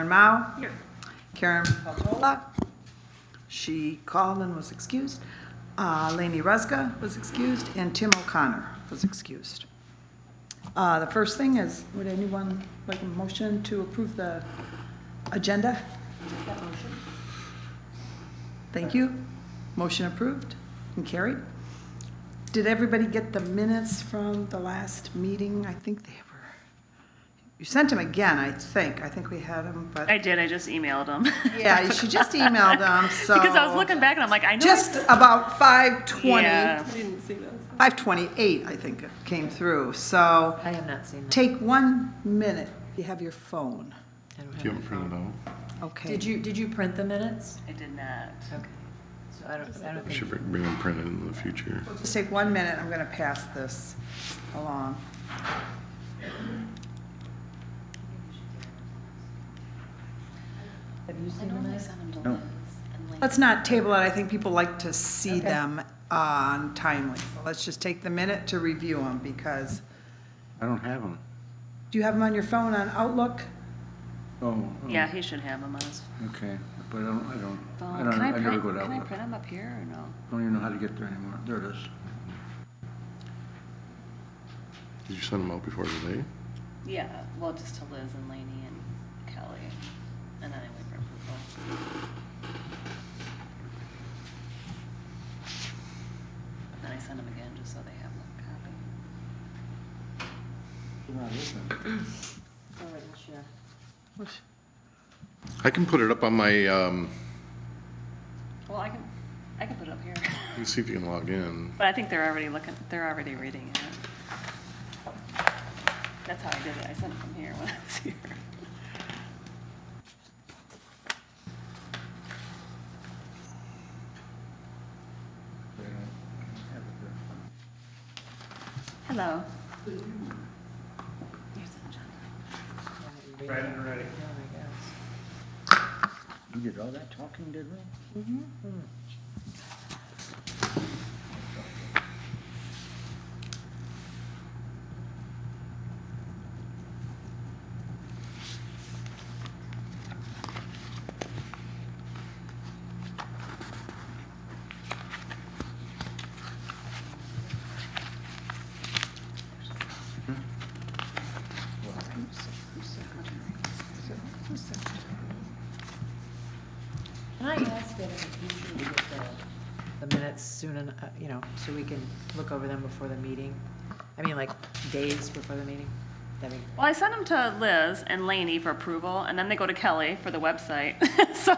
Karen Mao. Here. Karen Paltola. She called and was excused. Lainey Rezga was excused, and Tim O'Connor was excused. The first thing is, would anyone like a motion to approve the agenda? Motion. Thank you. Motion approved and carried. Did everybody get the minutes from the last meeting? I think they were. You sent them again, I think. I think we had them, but. I did, I just emailed them. Yeah, she just emailed them, so. Because I was looking back and I'm like, I know. Just about 5:20. Yeah. I didn't see those. 5:28, I think it came through. So I have not seen that. take 1 minute if you have your phone. I don't If you have haven't my printed phone. out, Okay. Did you print the minutes? I did not. Okay. So I don't you think. should bring them printed in the future. Just take 1 minute. I'm going to pass this along. Have you I seen the normally minutes? send them to Liz and Lane. Let's not table it. I think people like to see Okay. them timely. Let's just take the minute to review them because, I don't have them. do you have them on your phone on Outlook? Oh. Yeah, he should have them on his Okay, but I don't, phone. I don't, Can I I never print, go to can I Outlook. print them up here or no? Don't even know how to get there anymore. There it is. Did you send them out before today? Yeah, well, just to Liz and Laney and Kelly. And then I wait for approval. Then I send them again just so they have a copy. All right, we'll share. I can put it up on my, Well, I can put it up here. you can see if you can log in. But I think they're already reading it. That's how I did it. I sent it from here when I was here. Hello. Here's John. Ready and ready. You did all that talking, did we? Can I ask that in the future we get the minutes soon, so we can look over them before the meeting? I mean, like days before the meeting? That'd be- Well, I sent them to Liz and Laney for approval, and then they go to Kelly for the website. So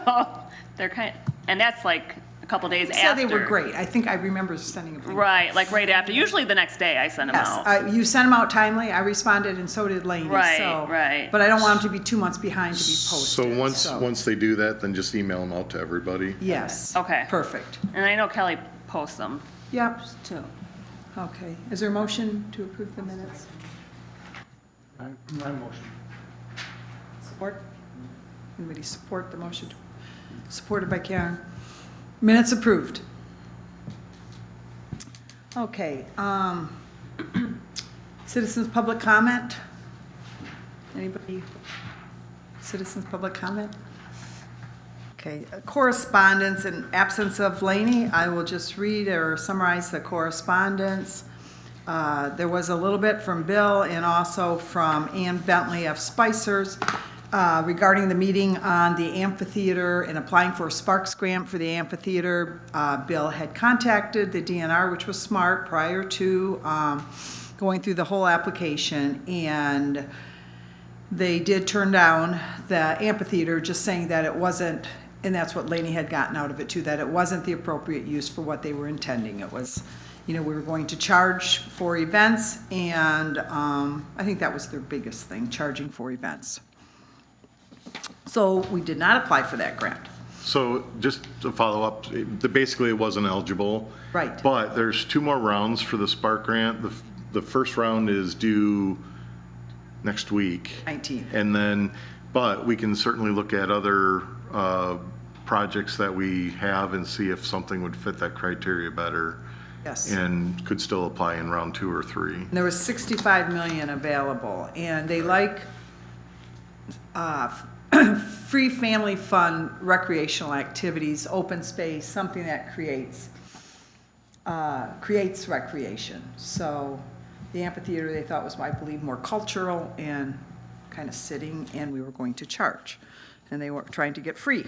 they're and that's like a couple days Said after. they were great. I think I remember sending them. Right, like right after. Usually the next day I send them Yes, out. you sent them out timely. I responded, and so did Lainey. Right, so- right. But I don't want them to be 2 months behind to be So posted. once they do that, then just email them out to everybody. Yes. Okay. Perfect. And I know Kelly posts them Yep. too. Okay. Is there a motion to approve the minutes? My motion. Support? Anybody support the motion? Supported by Karen. Minutes approved. Okay. Citizens' public comment? Anybody? Citizens' public comment? Okay, correspondence in absence of Laney, I will just read or summarize the correspondence. There was a little bit from Bill and also from Ann Bentley of Spicer's regarding the meeting on the amphitheater and applying for a Sparks grant for the amphitheater. Bill had contacted the DNR, which was smart, prior to going through the whole application, and they did turn down the amphitheater, just saying that it wasn't, and that's what Laney had gotten out of it too, that it wasn't the appropriate use for what they were intending. It was, we were going to charge for events, and I think that was their biggest thing, charging for events. So we did not apply for that grant. So just to follow up, basically it wasn't eligible. Right. But there's 2 more rounds for the Spark grant. The first round is due next week. 19th. And then, but we can certainly look at other projects that we have and see if something would fit that criteria better. Yes. And could still apply in round 2 or 3. And there was 65 million available, and they like free family fun recreational activities, open space, something that creates recreation. So the amphitheater they thought was, I believe, more cultural and kind of sitting, and we were going to charge. And they were trying to get free.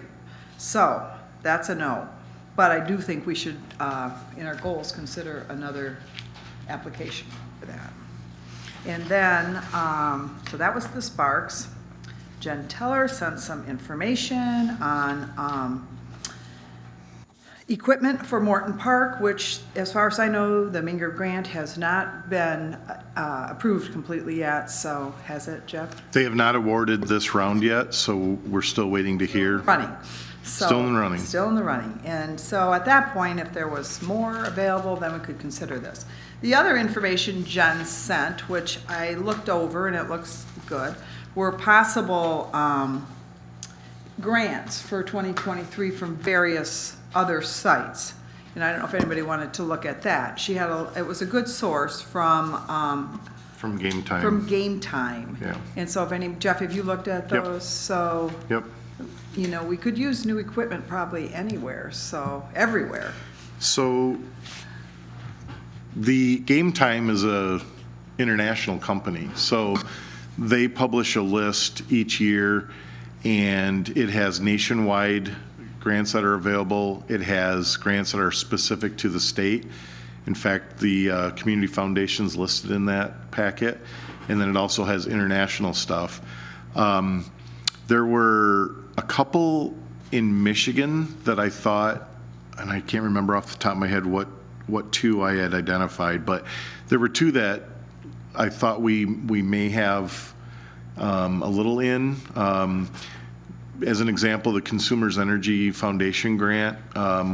So that's a no. But I do think we should, in our goals, consider another application for that. And then, so that was the Sparks. Jen Teller sent some information on equipment for Morton Park, which, as far as I know, the Minger grant has not been approved completely yet. So has it, Jeff? They have not awarded this round yet, so we're still waiting to hear. Running. So, Still in the running. Still in the running. And so at that point, if there was more available, then we could consider this. The other information Jen sent, which I looked over and it looks good, were possible grants for 2023 from various other sites. And I don't know if anybody wanted to look at that. She had it was a good source from Game Time. Game Time. Yeah. And so Jeff, have you looked at Yep. those? So, Yep. you know, we could use new equipment probably anywhere, so, everywhere. So the Game Time is a international company, so they publish a list each year, and it has nationwide grants that are available. It has grants that are specific to the state. In fact, the community foundation's listed in that packet, and then it also has international stuff. There were a couple in Michigan that I thought, and I can't remember off the top of my head what two I had identified, but there were two that I thought we may have a little in. As an example, the Consumers Energy Foundation grant,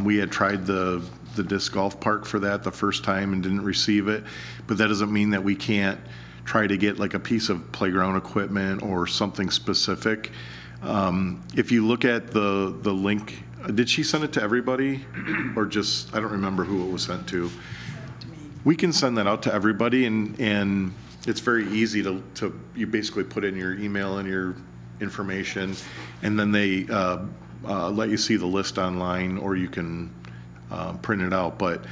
we had tried the disc golf park for that the first time and didn't receive it, but that doesn't mean that we can't try to get like a piece of playground equipment or something specific. If you look at the link, did she send it to everybody or just, I don't remember who it was sent to. We can send that out to everybody, and it's very easy to you basically put in your email and your information, and then they let you see the list online, or you can print it out. But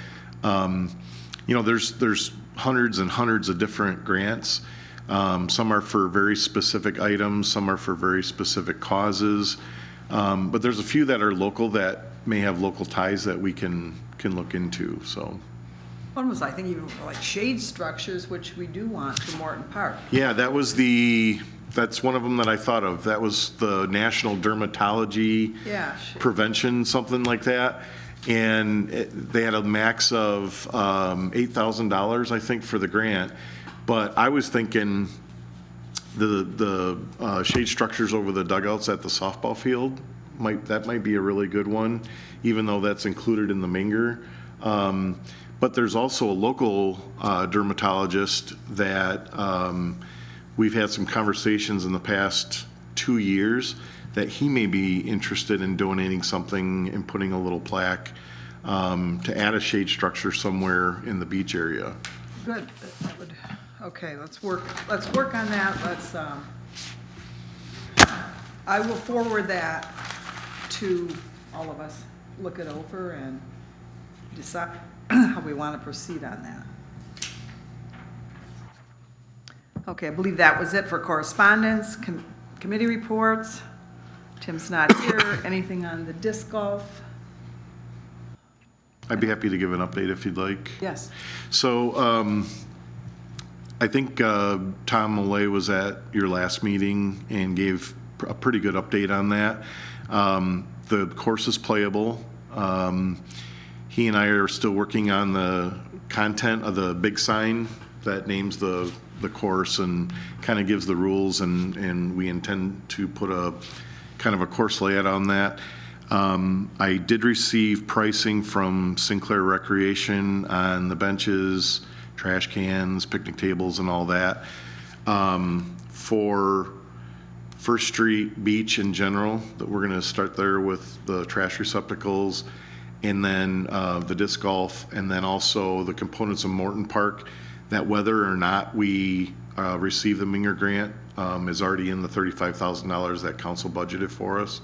you know, there's hundreds and hundreds of different grants. Some are for very specific items, some are for very specific causes. But there's a few that are local that may have local ties that we can look into, so. One was, I think, even like shade structures, which we do want for Morton Park. Yeah, that's one of them that I thought of. That was the National Dermatology Yeah. Prevention, something like that. And they had a max of $8,000, I think, for the grant. But I was thinking the shade structures over the dugouts at the softball field, that might be a really good one, even though that's included in the Minger. But there's also a local dermatologist that we've had some conversations in the past 2 years that he may be interested in donating something and putting a little plaque to add a shade structure somewhere in the beach area. Good. That would, okay, let's work on that. I will forward that to all of us, look it over and decide how we want to proceed on that. Okay, I believe that was it for correspondence, committee reports. Tim's not here. Anything on the disc golf? I'd be happy to give an update if you'd like. Yes. So I think Tom Millay was at your last meeting and gave a pretty good update on that. The course is playable. He and I are still working on the content of the big sign that names the course and kind of gives the rules, and we intend to put a kind of a course layout on that. I did receive pricing from Sinclair Recreation on the benches, trash cans, picnic tables, and all that. For First Street Beach in general, that we're going to start there with the trash receptacles, and then the disc golf, and then also the components of Morton Park. that whether or not we receive the Minger grant is already in the $35,000 that council budgeted for us.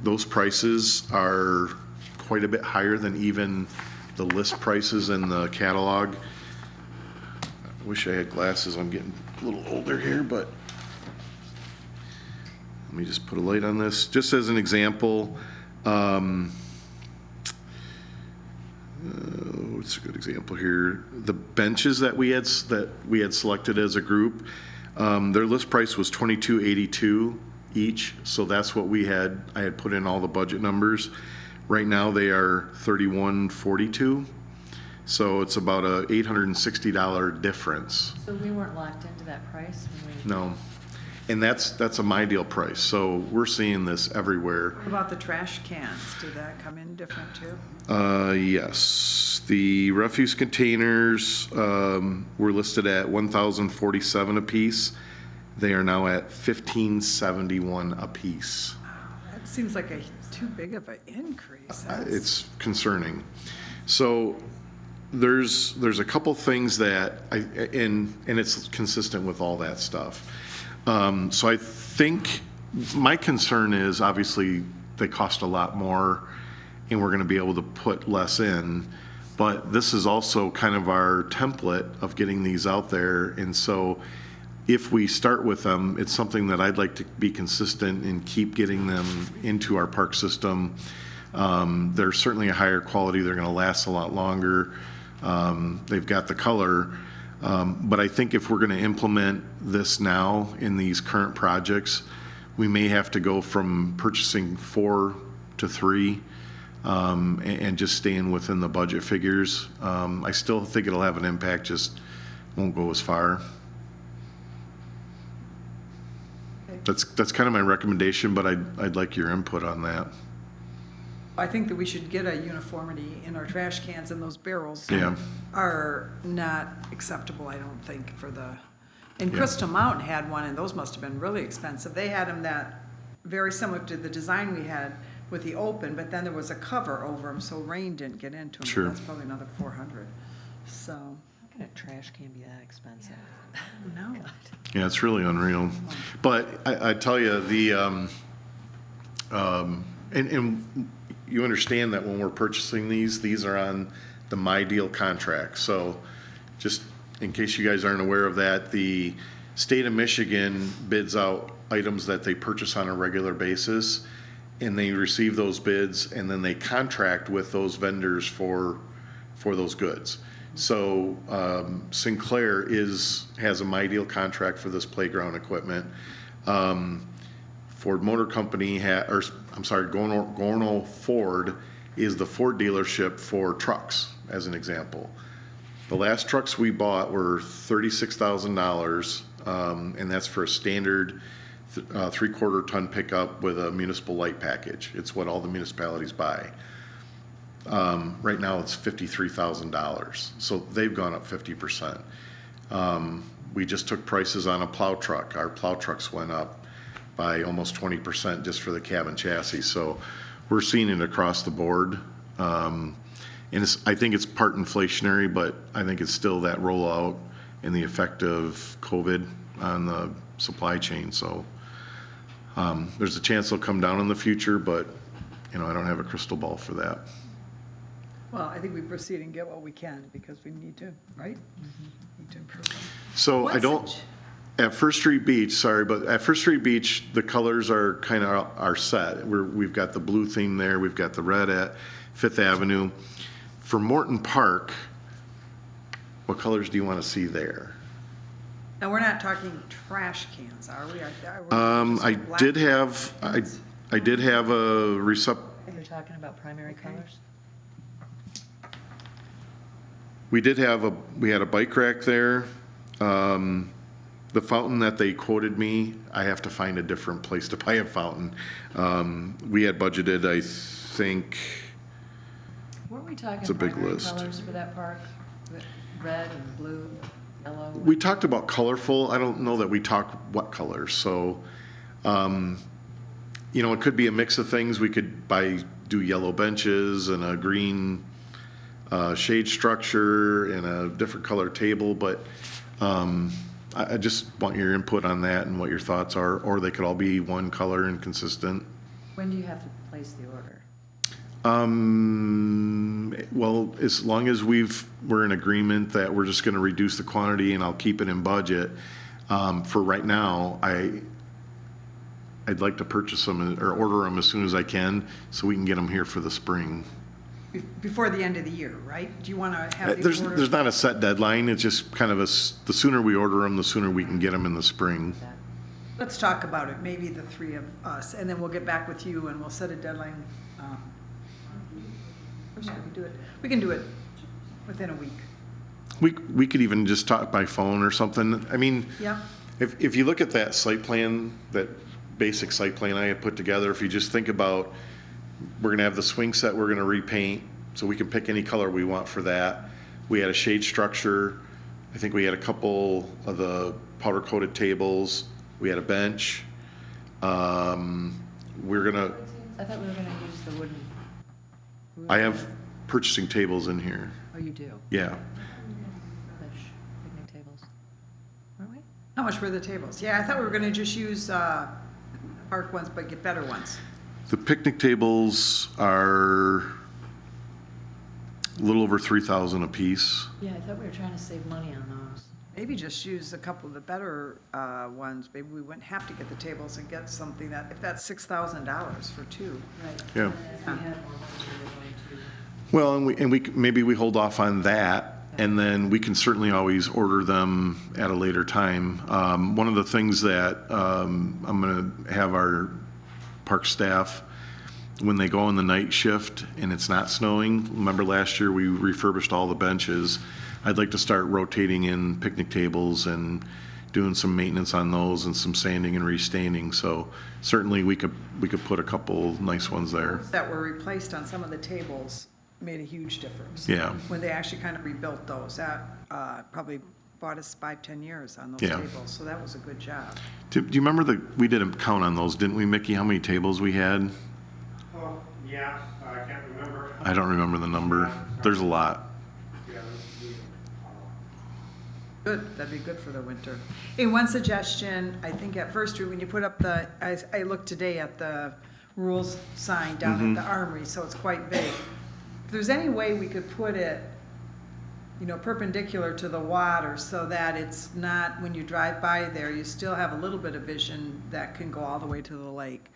Those prices are quite a bit higher than even the list prices in the catalog. I wish I had glasses, I'm getting a little older here, but let me just put a light on this. Just as an example, what's a good example here? The benches that we had selected as a group, their list price was $22.82 each, so that's what I had put in all the budget numbers. Right now they are $31.42, so it's about a $860 difference. So we weren't locked into that price when we? No, and that's a my deal price, so we're seeing this everywhere. What about the trash cans? Do that come in different too? Yes, the refuse containers were listed at 1,047 apiece. They are now at 1,571 apiece. That seems like too big of an increase. It's concerning. So there's a couple things that and it's consistent with all that stuff. So I think my concern is obviously they cost a lot more and we're going to be able to put less in, but this is also kind of our template of getting these out there. And so if we start with them, it's something that I'd like to be consistent and keep getting them into our park system. They're certainly a higher quality. They're going to last a lot longer. They've got the color. But I think if we're going to implement this now in these current projects, we may have to go from purchasing 4 to 3 and just staying within the budget figures. I still think it'll have an impact, just won't go as far. That's kind of my recommendation, but I'd like your input on that. I think that we should get a uniformity in our trash cans, and those barrels Yeah. are not acceptable, I don't think, and Crystal Mountain had one, and those must have been really expensive. They had them that, very similar to the design we had with the open, but then there was a cover over them, so rain didn't get into them. Sure. That's probably another 400, so, How can a trash can be that expensive? no. Yeah, it's really unreal. But I tell you, and you understand that when we're purchasing these are on the My Deal contract. So just in case you guys aren't aware of that, the state of Michigan bids out items that they purchase on a regular basis, and they receive those bids, and then they contract with those vendors for those goods. So Sinclair has a My Deal contract for this playground equipment. Ford Motor Company Gorno Ford is the Ford dealership for trucks, as an example. The last trucks we bought were $36,000, and that's for a standard 3/4 ton pickup with a municipal light package. It's what all the municipalities buy. Right now it's $53,000, so they've gone up 50%. We just took prices on a plow truck. Our plow trucks went up by almost 20% just for the cab and chassis. So we're seeing it across the board. And I think it's part inflationary, but I think it's still that rollout and the effect of COVID on the supply chain. So there's a chance they'll come down in the future, but I don't have a crystal ball for that. Well, I think we proceed and get what we can, because we need to, right? Need to improve them. So What's at First Street Beach, at First Street Beach, the colors are kind of are set. We've got the blue theme there, we've got the red at Fifth Avenue. For Morton Park, what colors do you want to see there? Now, we're not talking trash cans, are we? I did have a You're talking about primary colors? we had a bike rack there. The fountain that they quoted me, I have to find a different place to buy a fountain. We had budgeted, I think, Weren't we talking It's a big primary list. colors for that park? Red and blue, yellow? we talked about colorful. I don't know that we talked what colors. So, it could be a mix of things. We could do yellow benches and a green a shade structure and a different color table, but I just want your input on that and what your thoughts are, or they could all be one color and consistent. When do you have to place the order? Well, as long as we're in agreement that we're just gonna reduce the quantity and I'll keep it in budget, for right now, I'd like to purchase them or order them as soon as I can, so we can get them here for the spring. Before the end of the year, right? Do you want to have the order? There's not a set deadline, it's just kind of the sooner we order them, the sooner we can get them in the spring. Let's talk about it, maybe the three of us, and then we'll get back with you and we'll set a deadline. Or should we do it? We can do it within a week. We could even just talk by phone or something. I mean, Yeah, if you look at that site plan, that basic site plan I had put together, if you just think about, we're gonna have the swing set we're gonna repaint, so we can pick any color we want for that. We had a shade structure. I think we had a couple of the powder coated tables. We had a bench. We're gonna, I thought we were gonna use the wooden. I have purchasing tables in here. Oh, you do? Yeah. Fish, picnic tables. Aren't we? how much were the tables? Yeah, I thought we were gonna just use park ones, but get better ones. The picnic tables are a little over 3,000 a piece. Yeah, I thought we were trying to save money on those. Maybe just use a couple of the better ones. Maybe we wouldn't have to get the tables and get something that, if that's $6,000 for two. Right. Yeah. And if we had more money, we were going to. Well, maybe we hold off on that, and then we can certainly always order them at a later time. One of the things that I'm gonna have our park staff, when they go on the night shift and it's not snowing, remember last year we refurbished all the benches, I'd like to start rotating in picnic tables and doing some maintenance on those and some sanding and restaining, so certainly we could put a couple nice ones there. That were replaced on some of the tables made a huge difference. Yeah. When they actually kind of rebuilt those, that probably bought us 5-10 years on those Yeah. tables, so that was a good job. Do you remember we did a count on those, didn't we, Mickey, how many tables we had? Oh, yeah, I can't remember. I don't remember the number. There's a lot. Yeah, Good, that'd be good for the winter. Hey, one suggestion, I think at First Street, when you put up I looked today at the rules sign down at the Armory, so it's quite big. If there's any way we could put it, perpendicular to the water so that it's not, when you drive by there, you still have a little bit of vision that can go all the way to the lake.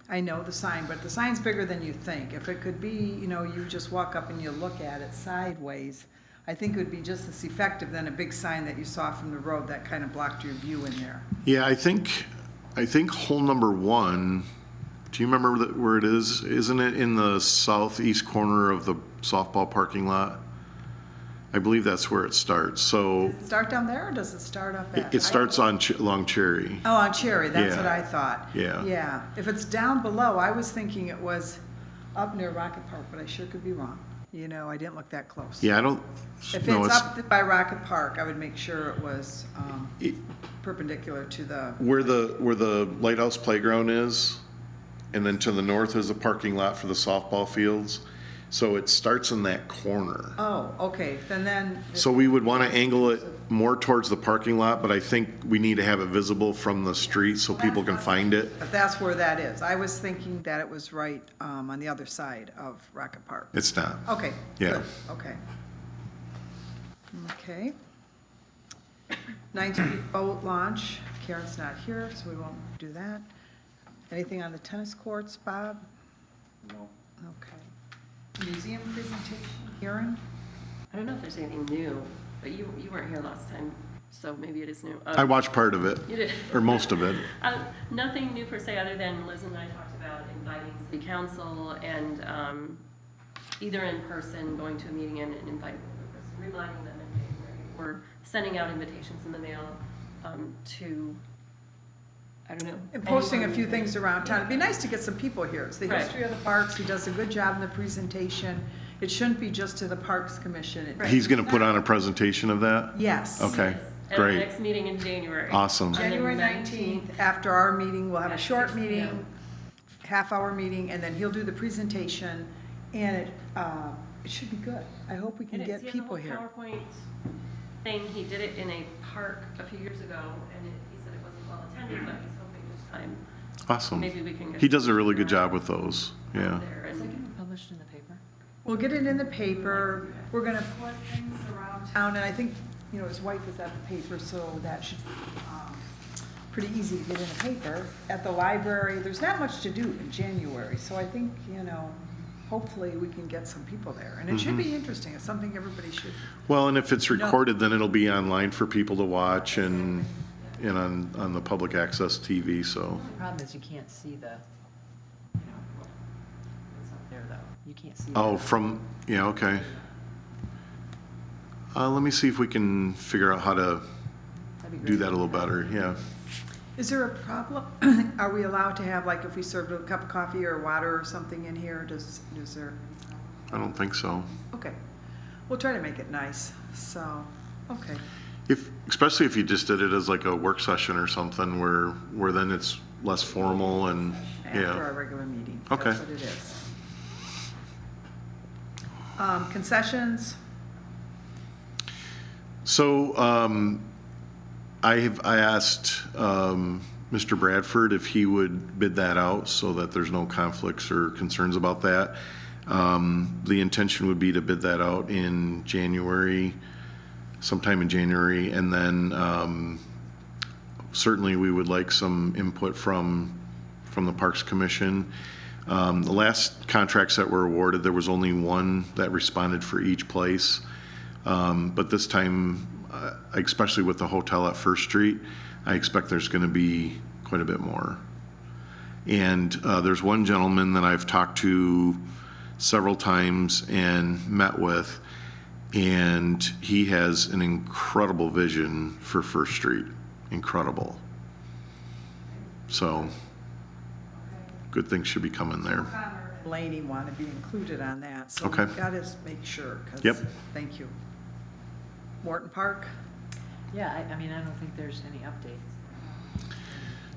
I know the sign, but the sign's bigger than you think. If it could be, you just walk up and you look at it sideways, I think it would be just as effective than a big sign that you saw from the road that kind of blocked your view in there. Yeah, I think hole number 1, do you remember where it is? Isn't it in the southeast corner of the softball parking lot? I believe that's where it starts, so Does it start down there, or does it start up at? it starts on Long Cherry. Oh, on Cherry, that's Yeah. what I thought. Yeah. Yeah, if it's down below, I was thinking it was up near Rocket Park, but I sure could be wrong. I didn't look that close. Yeah, I don't, If no, it's it's up by Rocket Park, I would make sure it was it- perpendicular to the, where the Lighthouse Playground is, and then to the north is a parking lot for the softball fields. So it starts in that corner. oh, okay, then. So we would want to angle it more towards the parking lot, but I think we need to have it visible from the street so people can find it. But that's where that is. I was thinking that it was right on the other side of Rocket Park. It's not. Okay. Yeah. good, Okay. Okay. 9th Street boat launch. Karen's not here, so we won't do that. Anything on the tennis courts, Bob? No. Okay. Museum presentation, Karen? I don't know if there's anything new, but you weren't here last time, so maybe it is new. I watched part of it, You did. or most of it. Nothing new per se, other than Liz and I talked about inviting city council and either in person, going to a meeting and inviting them in person, reminding them in January, or sending out invitations in the mail to, I don't know. And posting a anyone. few things around town. It'd be nice to get some people here. It's the Right. history of the parks. He does a good job in the presentation. It shouldn't be just to the Parks Commission. He's going to put on a presentation of that? Yes. Okay, At our great. next meeting in January. Awesome. On the January 19th, after our meeting, we'll have a At short 6 meeting, p.m. half-hour meeting, and then he'll do the presentation. And it should be good. I hope we can It is. get He has a people whole here. PowerPoint thing. He did it in a park a few years ago, and he said it wasn't well attended, but he's hoping this time Awesome. maybe we can get. He does a really good some job with those, yeah. out there Is that and- gonna be published in the paper? We'll get it in the paper. We're gonna put things around town, and I think, you know, his wife is at the paper, so that should be pretty easy to get in the paper. At the library, there's not much to do in January, so I think, you know, hopefully we can get some people there. And it should be interesting. It's something everybody should. Well, and if it's recorded, then it'll be online for people to watch and on the public access TV, so. The problem is you can't see the, you know, what's up there, though. You can't see. Oh, the- yeah, okay. Let me see if we can figure out how to That'd be do great. that a little better, yeah. Is there a problem? Are we allowed to have, like, if we served a cup of coffee or water or something in here, is there? I don't think so. Okay. We'll try to make it nice, so, okay. Especially if you just did it as like a work session or something where then it's less formal and, After our yeah. regular meeting. Okay. That's what it is. Concessions, So, I asked, Mr. Bradford if he would bid that out so that there's no conflicts or concerns about that. The intention would be to bid that out in January, sometime in January, and then, certainly we would like some input from the Parks Commission. The last contracts that were awarded, there was only one that responded for each place. But this time, especially with the hotel at First Street, I expect there's going to be quite a bit more. And there's one gentleman that I've talked to several times and met with, and he has an incredible vision for First Street. Incredible. So, good things should be coming there. Connor and Laney want to be included on that, so Okay. we've got to make sure. 'Cause- Yep. Thank you. Morton Park? Yeah, I mean, I don't think there's any updates.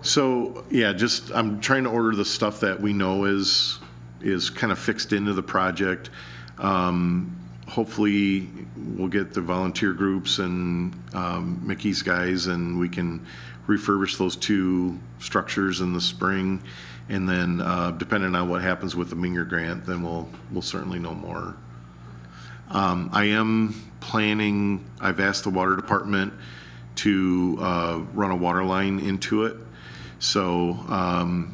So, yeah, just, I'm trying to order the stuff that we know is kind of fixed into the project. Hopefully, we'll get the volunteer groups and Mickey's guys, and we can refurbish those two structures in the spring. And then, depending on what happens with the Minger grant, then we'll certainly know more. I am planning, I've asked the water department to run a water line into it. So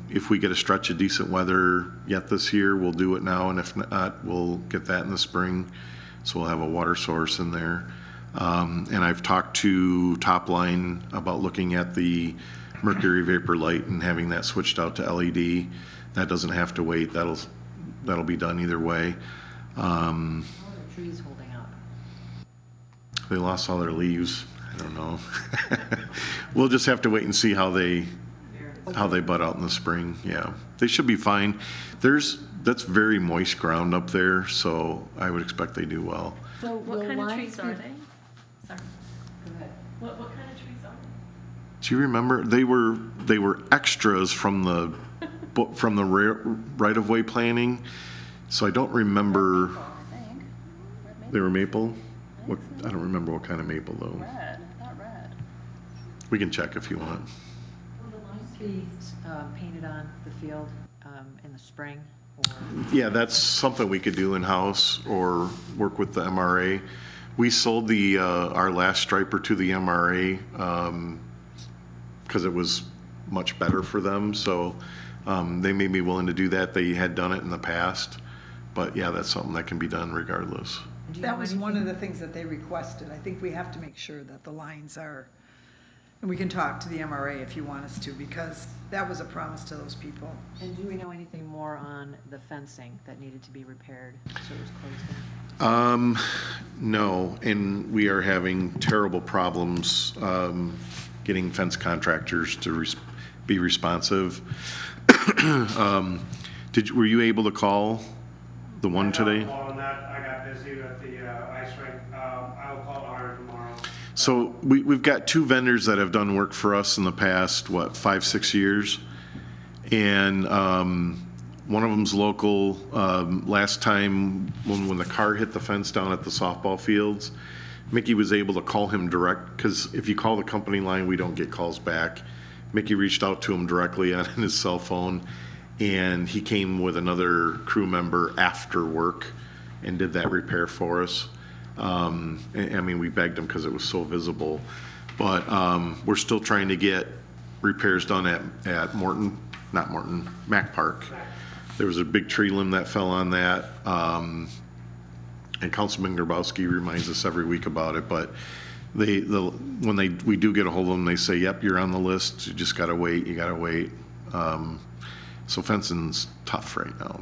if we get a stretch of decent weather yet this year, we'll do it now, and if not, we'll get that in the spring. So we'll have a water source in there. And I've talked to Top Line about looking at the mercury vapor light and having that switched out to LED. That doesn't have to wait. That'll be done either way. How are the trees holding up? They lost all their leaves. I don't know. We'll just have to wait and see how they bud out in the spring. Yeah, they should be fine. That's very moist ground up there, so I would expect they do well. So What will kind of lines trees are be- they? Sorry. Go ahead. What kind of trees are they? Do you remember they were extras from the right of way planning? So I don't remember. I think. They were maple. What, I don't remember what kind of maple though. Red, I thought red. We can check if you want. Will the lines be painted on the field in the spring? Or Yeah, that's something we could do in-house or work with the MRA. We sold our last striper to the MRA because it was much better for them. So they may be willing to do that. They had done it in the past. But yeah, that's something that can be done regardless. do you That know was one of anything- the things that they requested. I think we have to make sure that the lines are, and we can talk to the MRA if you want us to, because that was a promise to those people. And do we know anything more on the fencing that needed to be repaired, so it was closed in? No, and we are having terrible problems getting fence contractors to be responsive. Were you able to call the one today? On that, I got busy with the ice rink. I'll call Aaron tomorrow. So we've got two vendors that have done work for us in the past, 5, 6 years? And One of them's local. Last time, when the car hit the fence down at the softball fields, Mickey was able to call him direct, because if you call the company line, we don't get calls back. Mickey reached out to him directly on his cell phone, and he came with another crew member after work and did that repair for us. I mean, we begged him because it was so visible. But we're still trying to get repairs done at Mac Park. There was a big tree limb that fell on that. And Councilman Grabowski reminds us every week about it, but when we do get a hold of them, they say, yep, you're on the list, you just gotta wait, you gotta wait. So fencing's tough right now.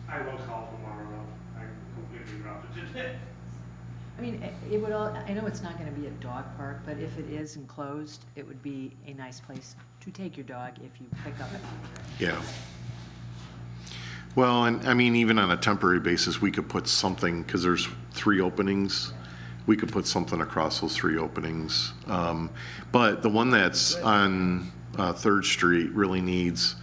I will call tomorrow. I completely dropped it today. I mean, it would all, I know it's not gonna be a dog park, but if it is enclosed, it would be a nice place to take your dog if you pick up. Yeah. Well, and I mean, even on a temporary basis, we could put something, because there's 3 openings, we could put something across those 3 openings. But the one that's on 3rd Street really needs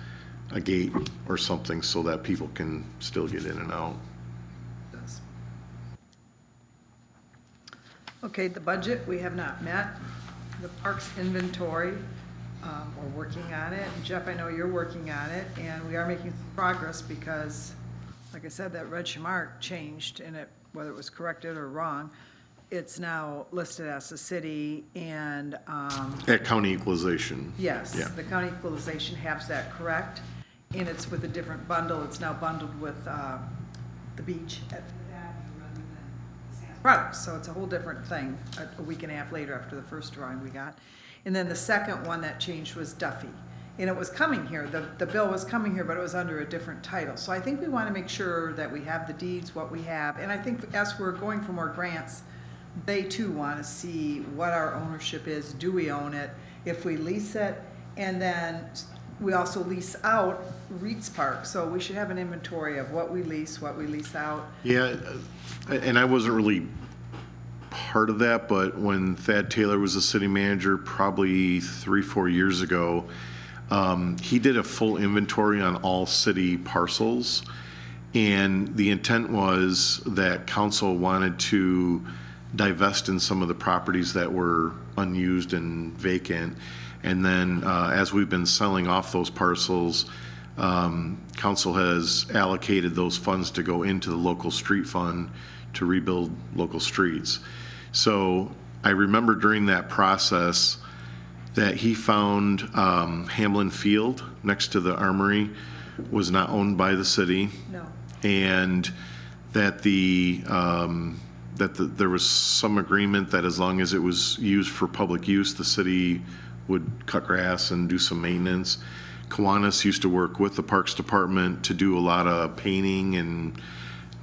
a gate or something so that people can still get in and out. Okay, the budget, we have not met. The parks inventory, we're working on it. Jeff, I know you're working on it, and we are making progress because, like I said, that red mark changed, and whether it was corrected or wrong, it's now listed as a city, and, At county equalization. yes, Yeah. the county equalization has that correct, and it's with a different bundle. It's now bundled with the beach at Fifth Avenue rather than the Sands products. So it's a whole different thing a week and a half later after the first drawing we got. And then the second one that changed was Duffy. And it was coming here, the bill was coming here, but it was under a different title. So I think we want to make sure that we have the deeds, what we have. And I think as we're going for more grants, they too want to see what our ownership is. Do we own it? If we lease it, and then we also lease out Reed's Park. So we should have an inventory of what we lease out. Yeah, and I wasn't really part of that, but when Thad Taylor was the city manager, probably 3-4 years ago, he did a full inventory on all city parcels. And the intent was that council wanted to divest in some of the properties that were unused and vacant. And then as we've been selling off those parcels, council has allocated those funds to go into the local street fund to rebuild local streets. So I remember during that process that he found Hamlin Field next to the Armory was not owned by the city. No. And that there was some agreement that as long as it was used for public use, the city would cut grass and do some maintenance. Kiwanis used to work with the Parks Department to do a lot of painting, and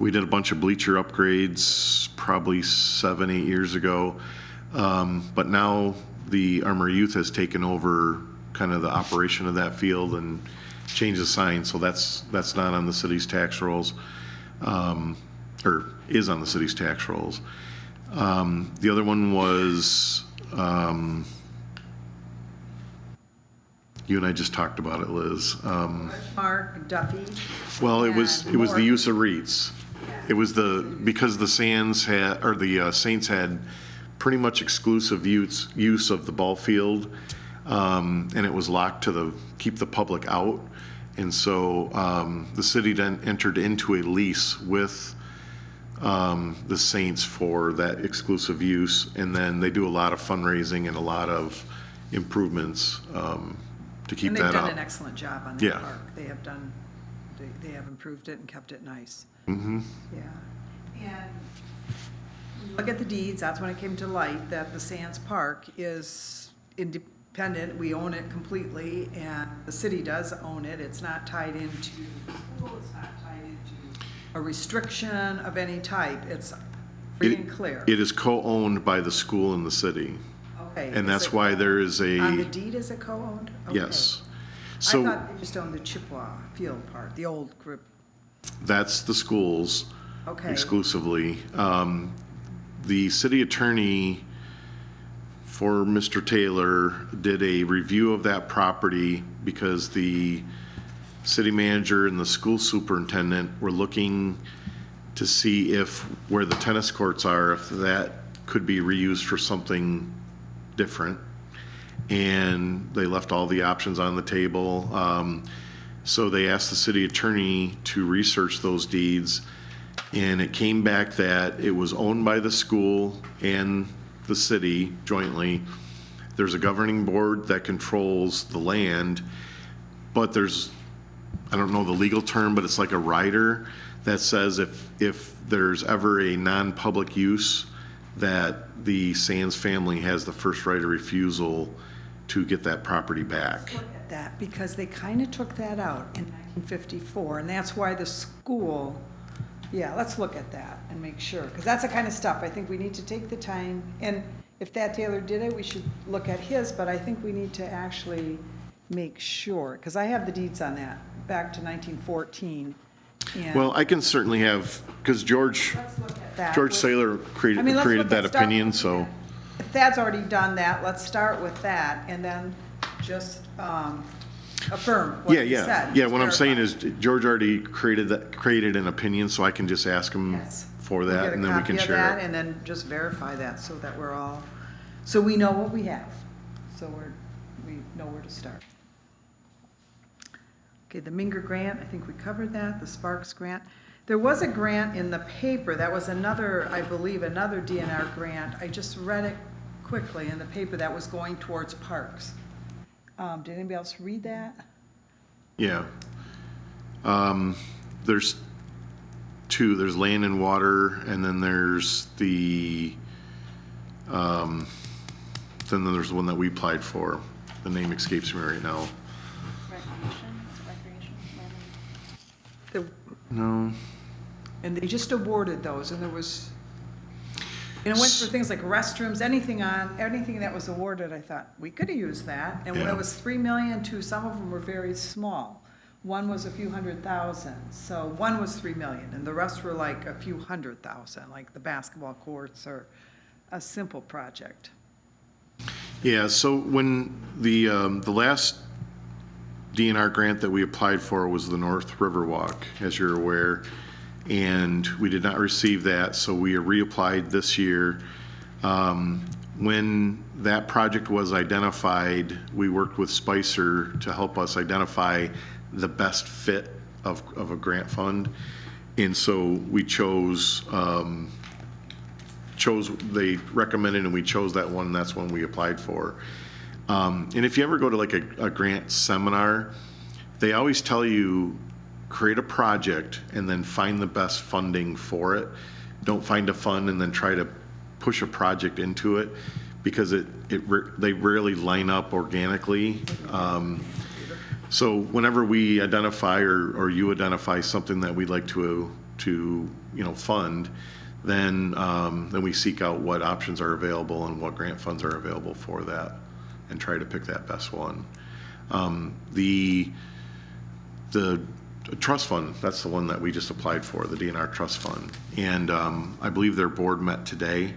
we did a bunch of bleacher upgrades probably 7-8 years ago. But now the Armory Youth has taken over kind of the operation of that field and changed the sign, so that's not on the city's tax rolls, or is on the city's tax rolls. The other one was, you and I just talked about it, Liz. Mark, Duffy. Well, it was and the more. use of REITs. It was because the Saints had pretty much exclusive use of the ball field, and it was locked to keep the public out. And so the city then entered into a lease with the Saints for that exclusive use, and then they do a lot of fundraising and a lot of improvements to keep And that they've up. done an excellent job on that Yeah. park. They have done, they have improved it and kept it nice. Mm-hmm. Yeah. And look at the deeds, that's when it came to light that the Sands Park is independent. We own it completely, and the city does own it. It's not tied into the school, it's not tied into a restriction of any type. It's free and clear. It is co-owned by the school and the city, Okay. and is that's it- why there is On the a, deed, is it co-owned? Okay. yes. I So thought they just owned the Chippewa Field part, the old group. that's the schools Okay. exclusively. The city attorney for Mr. Taylor did a review of that property because the city manager and the school superintendent were looking to see if where the tennis courts are, if that could be reused for something different. And they left all the options on the table. So they asked the city attorney to research those deeds, and it came back that it was owned by the school and the city jointly. There's a governing board that controls the land, but there's, I don't know the legal term, but it's like a rider that says if there's ever a non-public use, that the Sands family has the first right of refusal to get that property back. That, because they kind of took that out in 1954, and that's why the school, yeah, let's look at that and make sure, because that's the kind of stuff, I think we need to take the time, and if Thad Taylor did it, we should look at his, but I think we need to actually make sure, because I have the deeds on that, back to 1914. And Well, I can certainly have, because George let's look at that. George Saylor I mean, let's created look that at start opinion, with so. that. If Thad's already done that, let's start with that, and then just affirm what he said. Yeah, what I'm saying Verify. is George already created an opinion, so I can just ask him Yes. for We'll that, get a and then we copy can of share that, it. and then just verify that so that we're all, so we know what we have. So we know where to start. Okay, the Minger grant, I think we covered that, the Sparks grant. There was a grant in the paper, that was another, I believe, another DNR grant. I just read it quickly in the paper that was going towards parks. Did anybody else read that? Yeah. There's two, there's land and water, and then there's then there's the one that we applied for. The name escapes me right now. The- No. And they just awarded those, and there was, and it went for things like restrooms, anything that was awarded, I thought, we could have used that. And when Yeah. it was 3 million too, some of them were very small. One was a few $100,000, so one was 3 million, and the rest were like a few $100,000, like the basketball courts or a simple project. Yeah, so when the last DNR grant that we applied for was the North Riverwalk, as you're aware, and we did not receive that, so we reapplied this year. When that project was identified, we worked with Spicer to help us identify the best fit of a grant fund. And so we they recommended and we chose that one, and that's one we applied for. And if you ever go to like a grant seminar, they always tell you, create a project and then find the best funding for it. Don't find a fund and then try to push a project into it, because they rarely line up organically. So whenever we identify or you identify something that we'd like to fund, then we seek out what options are available and what grant funds are available for that, and try to pick that best one. The trust fund, that's the one that we just applied for, the DNR trust fund. And I believe their board met today,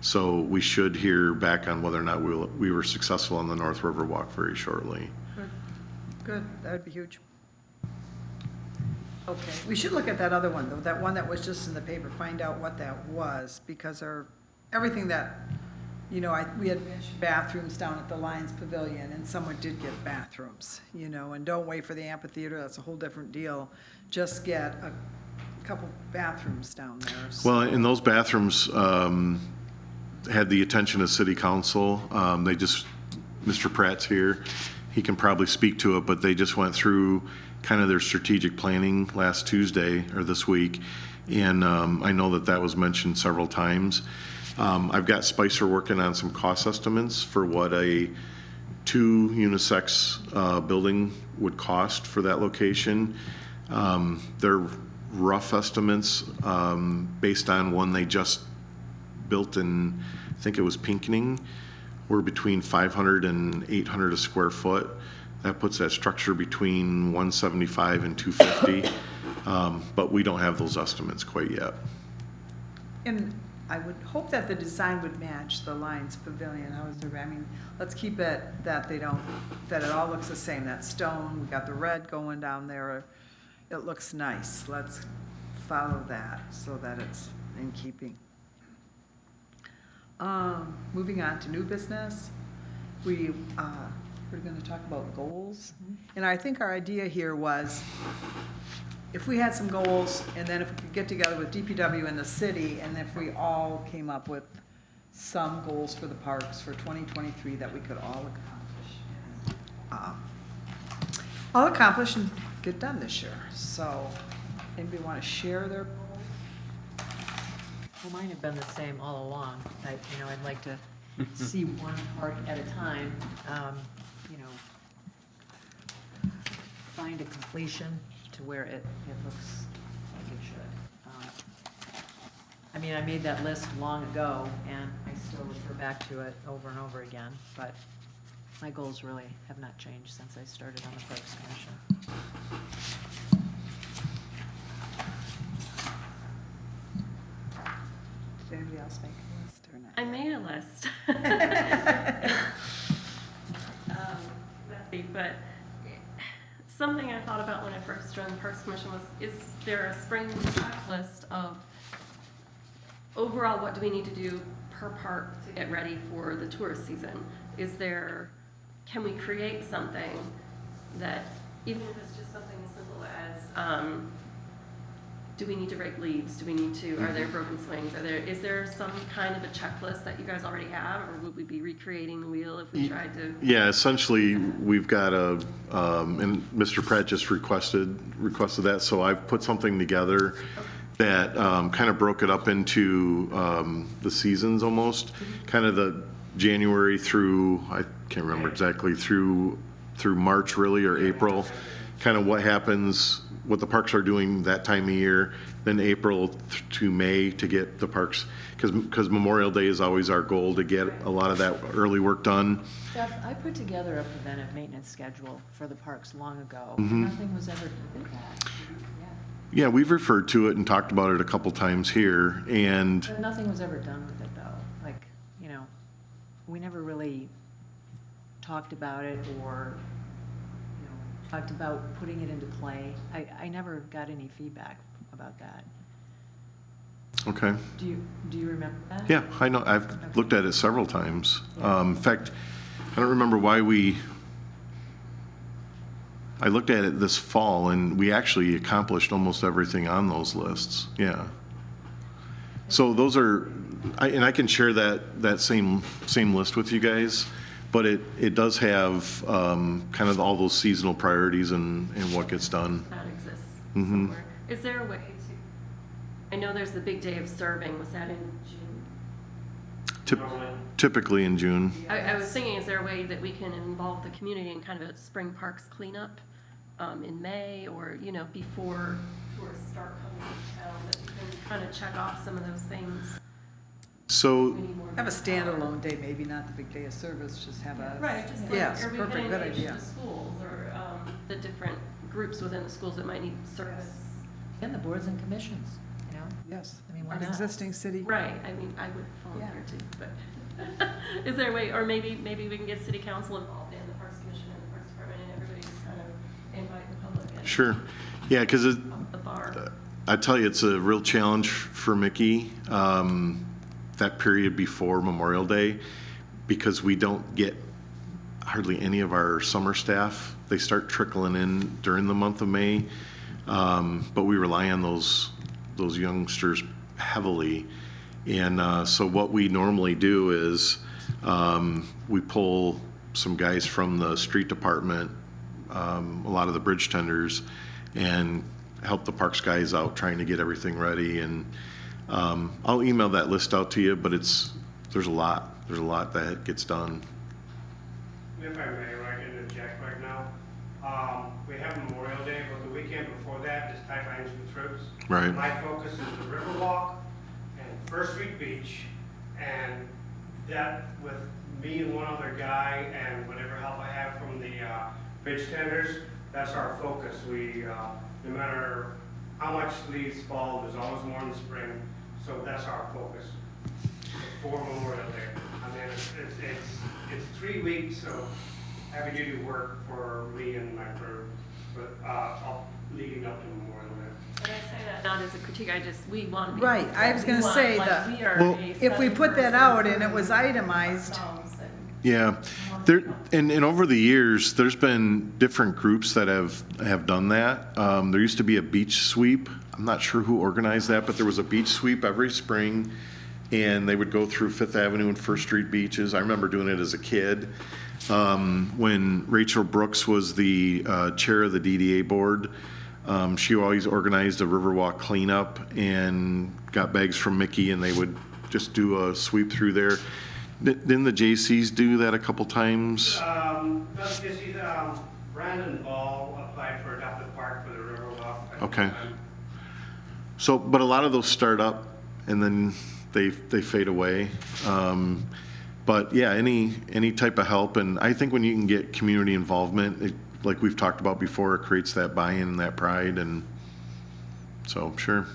so we should hear back on whether or not we were successful on the North Riverwalk very shortly. Good, that would be huge. Okay, we should look at that other one, though, that one that was just in the paper, find out what that was, because everything that, we had mentioned bathrooms down at the Lions Pavilion, and someone did get bathrooms, and don't wait for the amphitheater, that's a whole different deal. Just get a couple bathrooms down there. Well, and those bathrooms had the attention of city council. Mr. Pratt's here, he can probably speak to it, but they just went through kind of their strategic planning last Tuesday or this week, and I know that was mentioned several times. I've got Spicer working on some cost estimates for what a 2 unisex building would cost for that location. They're rough estimates based on one they just built in, I think it was Pinckney, were between 500 and 800 a square foot. That puts that structure between 175 and 250, but we don't have those estimates quite yet. And I would hope that the design would match the Lions Pavilion. How is there, I mean, let's keep it that they don't, that it all looks the same. That stone, we got the red going down there. It looks nice. Let's follow that so that it's in keeping. Moving on to new business, we're gonna talk about goals. And I think our idea here was, if we had some goals, and then if we could get together with DPW and the city, and if we all came up with some goals for the parks for 2023 that we could all accomplish and get done this year. So, anybody want to share their goals? Well, mine have been the same all along. I'd like to see one park at a time, find a completion to where it looks like it should. I mean, I made that list long ago, and I still refer back to it over and over again, but my goals really have not changed since I started on the Parks Commission. Did anybody else make a list or not? I made a list. Messy, but something I thought about when I first joined the Parks Commission was, is there a spring checklist of overall what do we need to do per park to get ready for the tourist season? Can we create something that, even if it's just something as simple as, do we need to rake leaves? Are there broken swings? Is there some kind of a checklist that you guys already have, or would we be recreating the wheel if we tried to? Yeah, essentially, we've got and Mr. Pratt just requested that, so I've put something together that kind of broke it up into the seasons almost, kind of the January through, I can't remember exactly, through March really, or April, kind of what happens, what the parks are doing that time of year, then April to May to get the parks, because Memorial Day is always our goal to get a lot of that early work done. Jeff, I put together a preventive maintenance schedule for the parks long ago. Nothing was ever done with that. Yeah, we've referred to it and talked about it a couple times here, and But nothing was ever done with it, though. We never really talked about it or, talked about putting it into play. I never got any feedback about that. okay. Do you remember that? Yeah, I know, I've looked at it several times. In fact, I don't remember why I looked at it this fall, and we actually accomplished almost everything on those lists, yeah. So those are, and I can share that same list with you guys, but it does have kind of all those seasonal priorities and what gets done. That exists somewhere. Is there a way to, I know there's the big day of serving, was that in June? Typically in June. I was thinking, is there a way that we can involve the community in kind of a spring parks cleanup in May, or, before tourists start coming to town, that you can kind of check off some of those things? So, We need more Have a manpower. standalone day, maybe not the big day of service, just have a. Right, just like, Yes, or we perfect, can good engage idea. the schools, or the different groups within the schools that might need service. And the boards and commissions, Yes, I mean, why an not? existing city. Right, I mean, I would volunteer too, but is there a way, or maybe we can get city council involved in the Parks Commission and the Parks Department, and everybody just kind of invite the public in. sure. Yeah, because Up the bar. I tell you, it's a real challenge for Mickey, that period before Memorial Day, because we don't get hardly any of our summer staff. They start trickling in during the month of May, but we rely on those youngsters heavily. And so what we normally do is we pull some guys from the street department, a lot of the bridge tenders, and help the parks guys out trying to get everything ready. And I'll email that list out to you, but there's a lot that gets done. If I may, right, interject right now. We have Memorial Day, but the weekend before that is Tight for Troops. Right. My focus is the Riverwalk and First Street Beach, and that with me and one other guy and whatever help I have from the bridge tenders, that's our focus. We, no matter how much leaves fall, there's always more in the spring, so that's our focus. before Memorial Day. And then it's 3 weeks of heavy duty work for me and my crew, leading up to Memorial Day. And I say that not as a critique, we want to be. Right, I was gonna we want, say like, that we are Well, a if we put that seven-person out and it was group itemized, ourselves, and- Yeah, there, and over the years, there's been different groups that have done that. There used to be a beach sweep. I'm not sure who organized that, but there was a beach sweep every spring, and they would go through Fifth Avenue and First Street beaches. I remember doing it as a kid. When Rachel Brooks was the chair of the DDA board, she always organized a Riverwalk cleanup and got bags from Mickey, and they would just do a sweep through there. Didn't the J.C.'s do that a couple times? Brandon Ball applied for Adopted Park for the Riverwalk. Okay. So, but a lot of those start up and then they fade away. But yeah, any type of help, and I think when you can get community involvement, like we've talked about before, it creates that buy-in and that pride, and so, sure.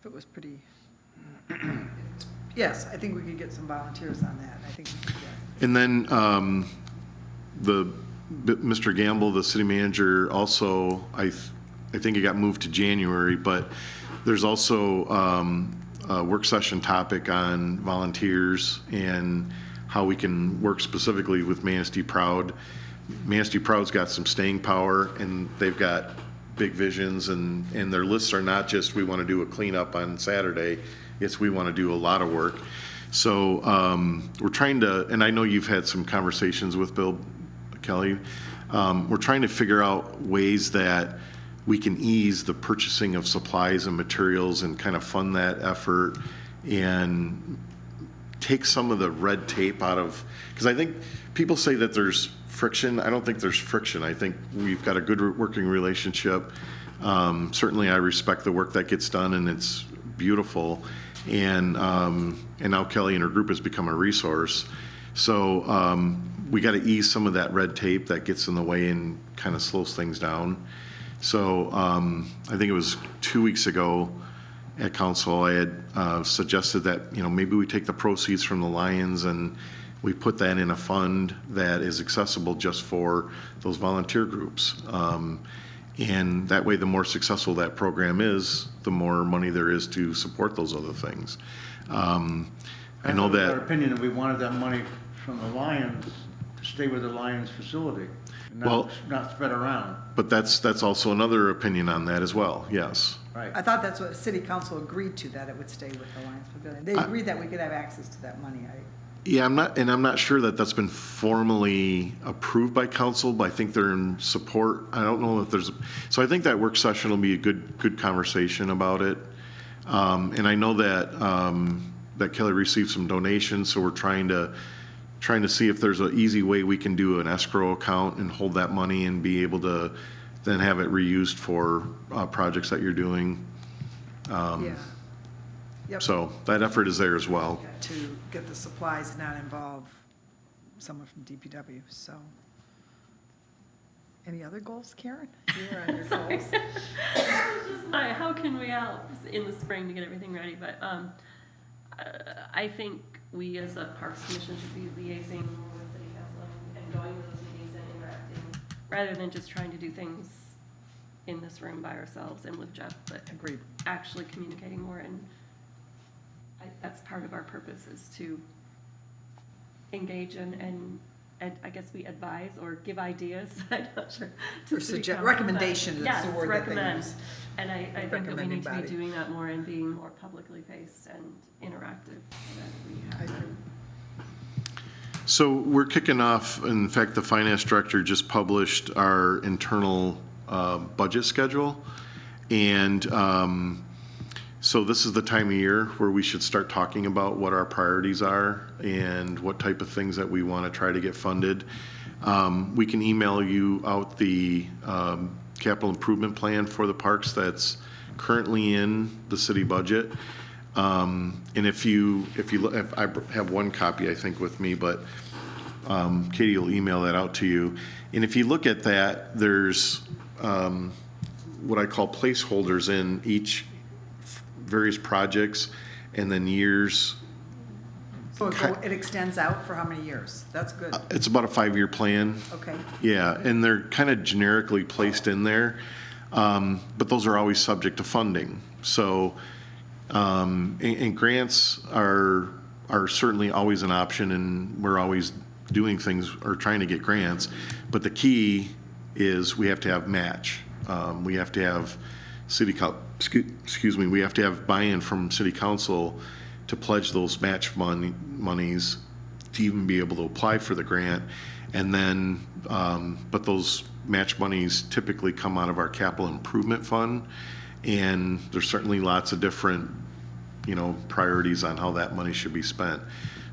if it was pretty, yes, I think we could get some volunteers on that. I think we could get. And then Mr. Gamble, the city manager, also, I think it got moved to January, but there's also a work session topic on volunteers and how we can work specifically with Manistee Proud. Manistee Proud's got some staying power, and they've got big visions, and their lists are not just we want to do a cleanup on Saturday, it's we want to do a lot of work. So we're trying to, and I know you've had some conversations with Bill Kelly, we're trying to figure out ways that we can ease the purchasing of supplies and materials and kind of fund that effort and take some of the red tape out of, because I think people say that there's friction. I don't think there's friction. I think we've got a good working relationship. Certainly I respect the work that gets done, and it's beautiful. And now Kelly and her group has become a resource. So we got to ease some of that red tape that gets in the way and kind of slows things down. So I think it was 2 weeks ago at council, I had suggested that, maybe we take the proceeds from the Lions and we put that in a fund that is accessible just for those volunteer groups. And that way, the more successful that program is, the more money there is to support those other things. I know Our that, opinion, we wanted that money from the Lions to stay with the Lions facility, and Well- not spread around. but that's also another opinion on that as well, yes. Right. I thought that's what city council agreed to, that it would stay with the Lions Pavilion. They agreed that we could have access to that money. Yeah, I'm not sure that that's been formally approved by council, but I think they're in support. I don't know if there's, so I think that work session will be a good conversation about it. And I know that Kelly received some donations, so we're trying to see if there's an easy way we can do an escrow account and hold that money and be able to then have it reused for projects that you're doing. Yeah. Yep. So that effort is there as well. To get the supplies and not involve someone from DPW, so. Any other goals, Karen? You're on your goals. How can we help in the spring to get everything ready? But I think we as a Parks Commission should be liaising with City Council and going to those meetings and interacting, rather than just trying to do things in this room by ourselves and with Jeff, but Agreed. actually communicating more. And that's part of our purpose, is to engage and I guess we advise or give ideas. I'm not sure. to Or city suggest, council, recommendation is but the word yes, that they recommend. use. And I think that we Recommending need to be body. doing that more and being more publicly faced and interactive, so that we have. So we're kicking off, in fact, the finance director just published our internal budget schedule. And so this is the time of year where we should start talking about what our priorities are and what type of things that we want to try to get funded. We can email you out the capital improvement plan for the parks that's currently in the city budget. And if you look, I have one copy, I think, with me, but Katie will email that out to you. And if you look at that, there's what I call placeholders in each various projects, and then years. So it extends out for how many years? That's good. It's about a 5-year plan. Okay. Yeah, and they're kind of generically placed in there, but those are always subject to funding. So, and grants are certainly always an option, and we're always doing things or trying to get grants. But the key is we have to have match. We have to have we have to have buy-in from city council to pledge those match monies to even be able to apply for the grant. And then, but those match monies typically come out of our capital improvement fund. And there's certainly lots of different, priorities on how that money should be spent.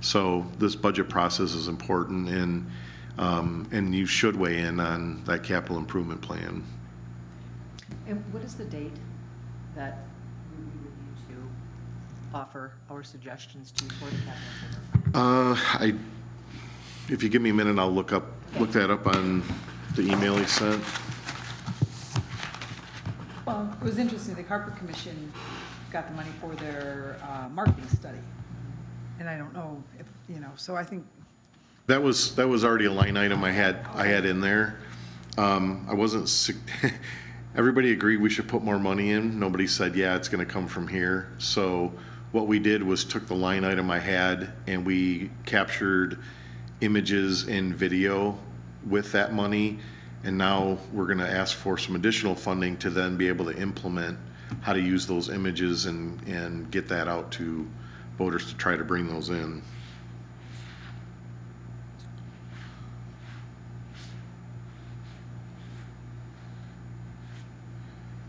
So this budget process is important, and you should weigh in on that capital improvement plan. And what is the date that we would need to offer our suggestions to for the capital improvement? If you give me a minute, I'll look that up on the email he sent. Well, it was interesting, the Carpet Commission got the money for their marketing study. And I don't know if, so I think, That was already a line item I had in there. I wasn't, everybody agreed we should put more money in. Nobody said, yeah, it's gonna come from here. So what we did was took the line item I had and we captured images and video with that money. And now we're gonna ask for some additional funding to then be able to implement how to use those images and get that out to voters to try to bring those in.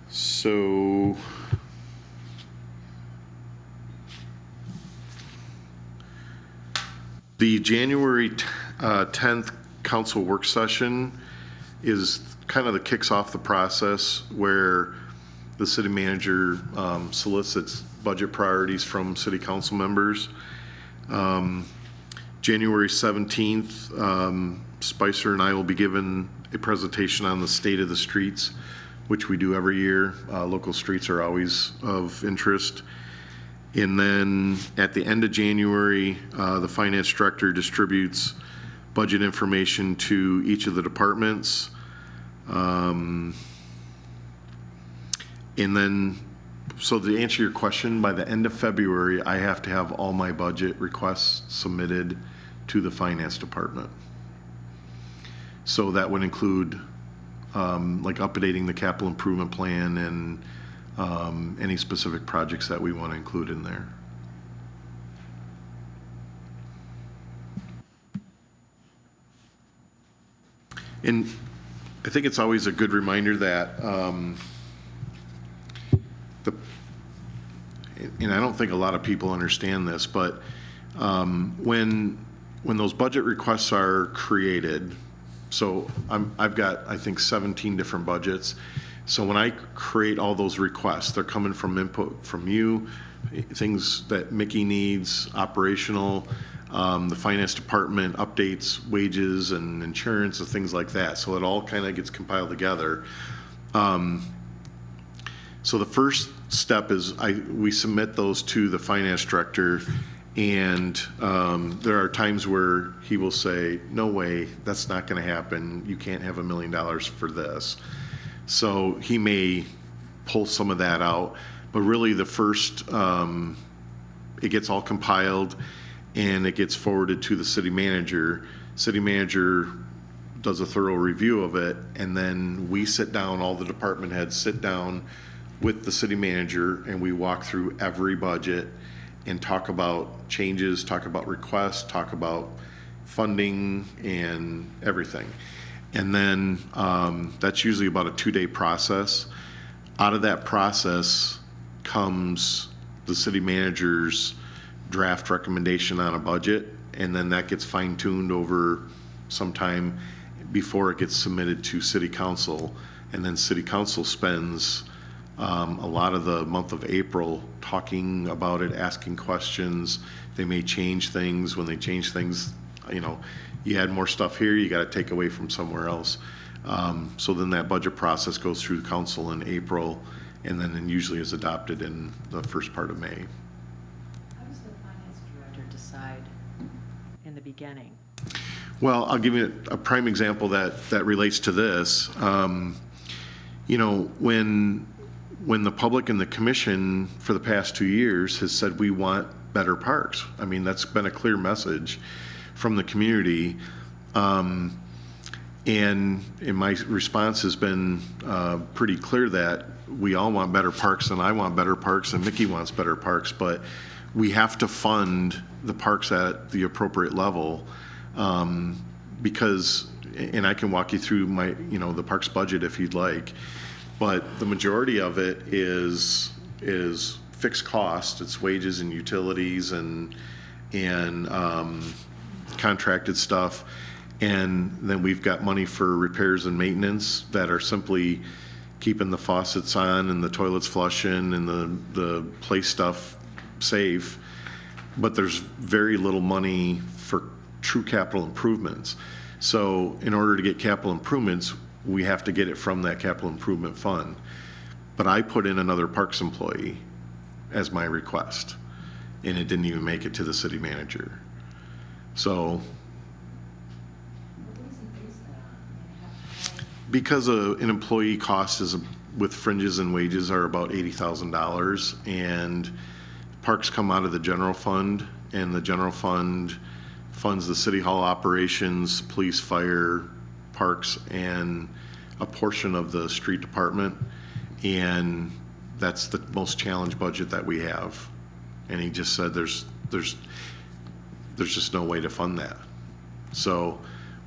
So the January 10th council work session is kind of the kicks off the process where the city manager solicits budget priorities from city council members. January 17th, Spicer and I will be given a presentation on the state of the streets, which we do every year. Local streets are always of interest. And then at the end of January, the finance director distributes budget information to each of the departments. And then, so to answer your question, by the end of February, I have to have all my budget requests submitted to the finance department. So that would include like updating the capital improvement plan and any specific projects that we want to include in there. And I think it's always a good reminder that and I don't think a lot of people understand this, but when those budget requests are created, so I've got, I think, 17 different budgets. So when I create all those requests, they're coming from input from you, things that Mickey needs, operational, the finance department updates wages and insurance and things like that. So it all kind of gets compiled together. So the first step is we submit those to the finance director, and there are times where he will say, no way, that's not going to happen. You can't have $1 million for this. So he may pull some of that out, but really the first, it gets all compiled and it gets forwarded to the city manager. City manager does a thorough review of it, and then we sit down, all the department heads sit down with the city manager, and we walk through every budget and talk about changes, talk about requests, talk about funding and everything. And then that's usually about a 2-day process. Out of that process comes the city manager's draft recommendation on a budget, and then that gets fine-tuned over some time before it gets submitted to city council. And then city council spends a lot of the month of April talking about it, asking questions. They may change things. When they change things, you add more stuff here, you got to take away from somewhere else. So then that budget process goes through council in April, and then usually is adopted in the first part of May. How does the finance director decide in the beginning? Well, I'll give you a prime example that relates to this. You know, when the public and the commission for the past 2 years has said we want better parks, I mean, that's been a clear message from the community. And my response has been pretty clear that we all want better parks, and I want better parks, and Mickey wants better parks, but we have to fund the parks at the appropriate level. Because, and I can walk you through the parks budget if you'd like, but the majority of it is fixed cost. It's wages and utilities and contracted stuff. And then we've got money for repairs and maintenance that are simply keeping the faucets on and the toilets flushing and the play stuff safe. But there's very little money for true capital improvements. So in order to get capital improvements, we have to get it from that capital improvement fund. But I put in another parks employee as my request, and it didn't even make it to the city manager. So What does he base that on? because an employee cost is, with fringes and wages, are about $80,000, and parks come out of the general fund, and the general fund funds the city hall operations, police, fire, parks, and a portion of the street department. And that's the most challenged budget that we have. And he just said there's just no way to fund that. So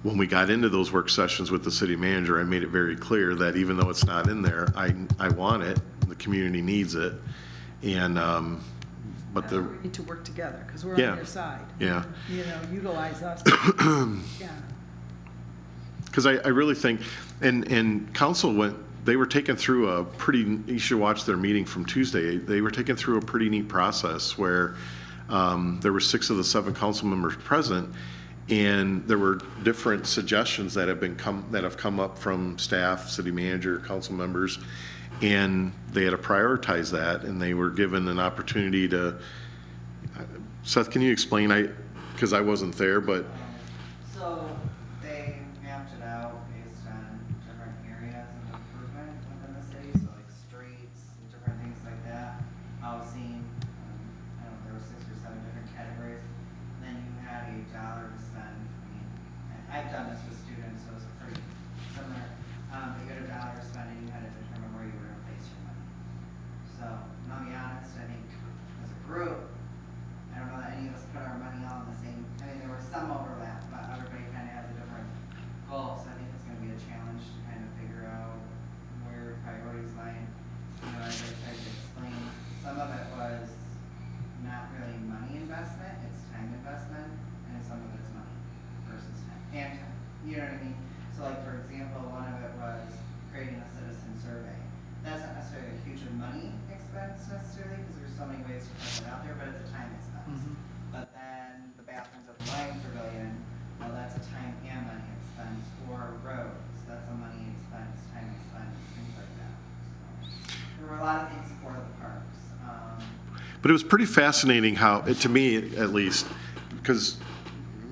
when we got into those work sessions with the city manager, I made it very clear that even though it's not in there, I want it, the community needs it. And but That's where we need to work together, because we're Yeah. on your side. Yeah. You know, utilize us. Yeah. Because I really think, and council they were taken through a pretty, you should watch their meeting from Tuesday. They were taken through a pretty neat process where there were 6 of the 7 council members present, and there were different suggestions that have come up from staff, city manager, council members, and they had to prioritize that, and they were given an opportunity to, Seth, can you explain? Because I wasn't there, but So they mapped it out based on different areas of improvement within the city, so like streets, different things like that, housing, I don't know, there were 6 or 7 different categories. Then you had a dollar to spend. I mean, I've done this with students, so it's pretty similar. You had a dollar to spend and you had to determine where you were gonna place your money. So, and I'll be honest, I think as a group, I don't know that any of us put our money all in the same, I mean, there was some overlap, but everybody kind of has a different goal, so I think it's gonna be a challenge to kind of figure out where priorities lie. You know, as I tried to explain, some of it was not really money investment, it's time investment, and some of it's money versus time, and time, you know what I mean? So like, for example, one of it was creating a citizen survey. That's not necessarily a huge money expense necessarily, because there's so many ways to put it out there, but it's a time expense. But then the bathrooms at the Lion Pavilion, well, that's a time and money expense. Or roads, that's a money expense, time expense, things like that. So, there were a lot of things for the parks. But it was pretty fascinating how, to me at least, because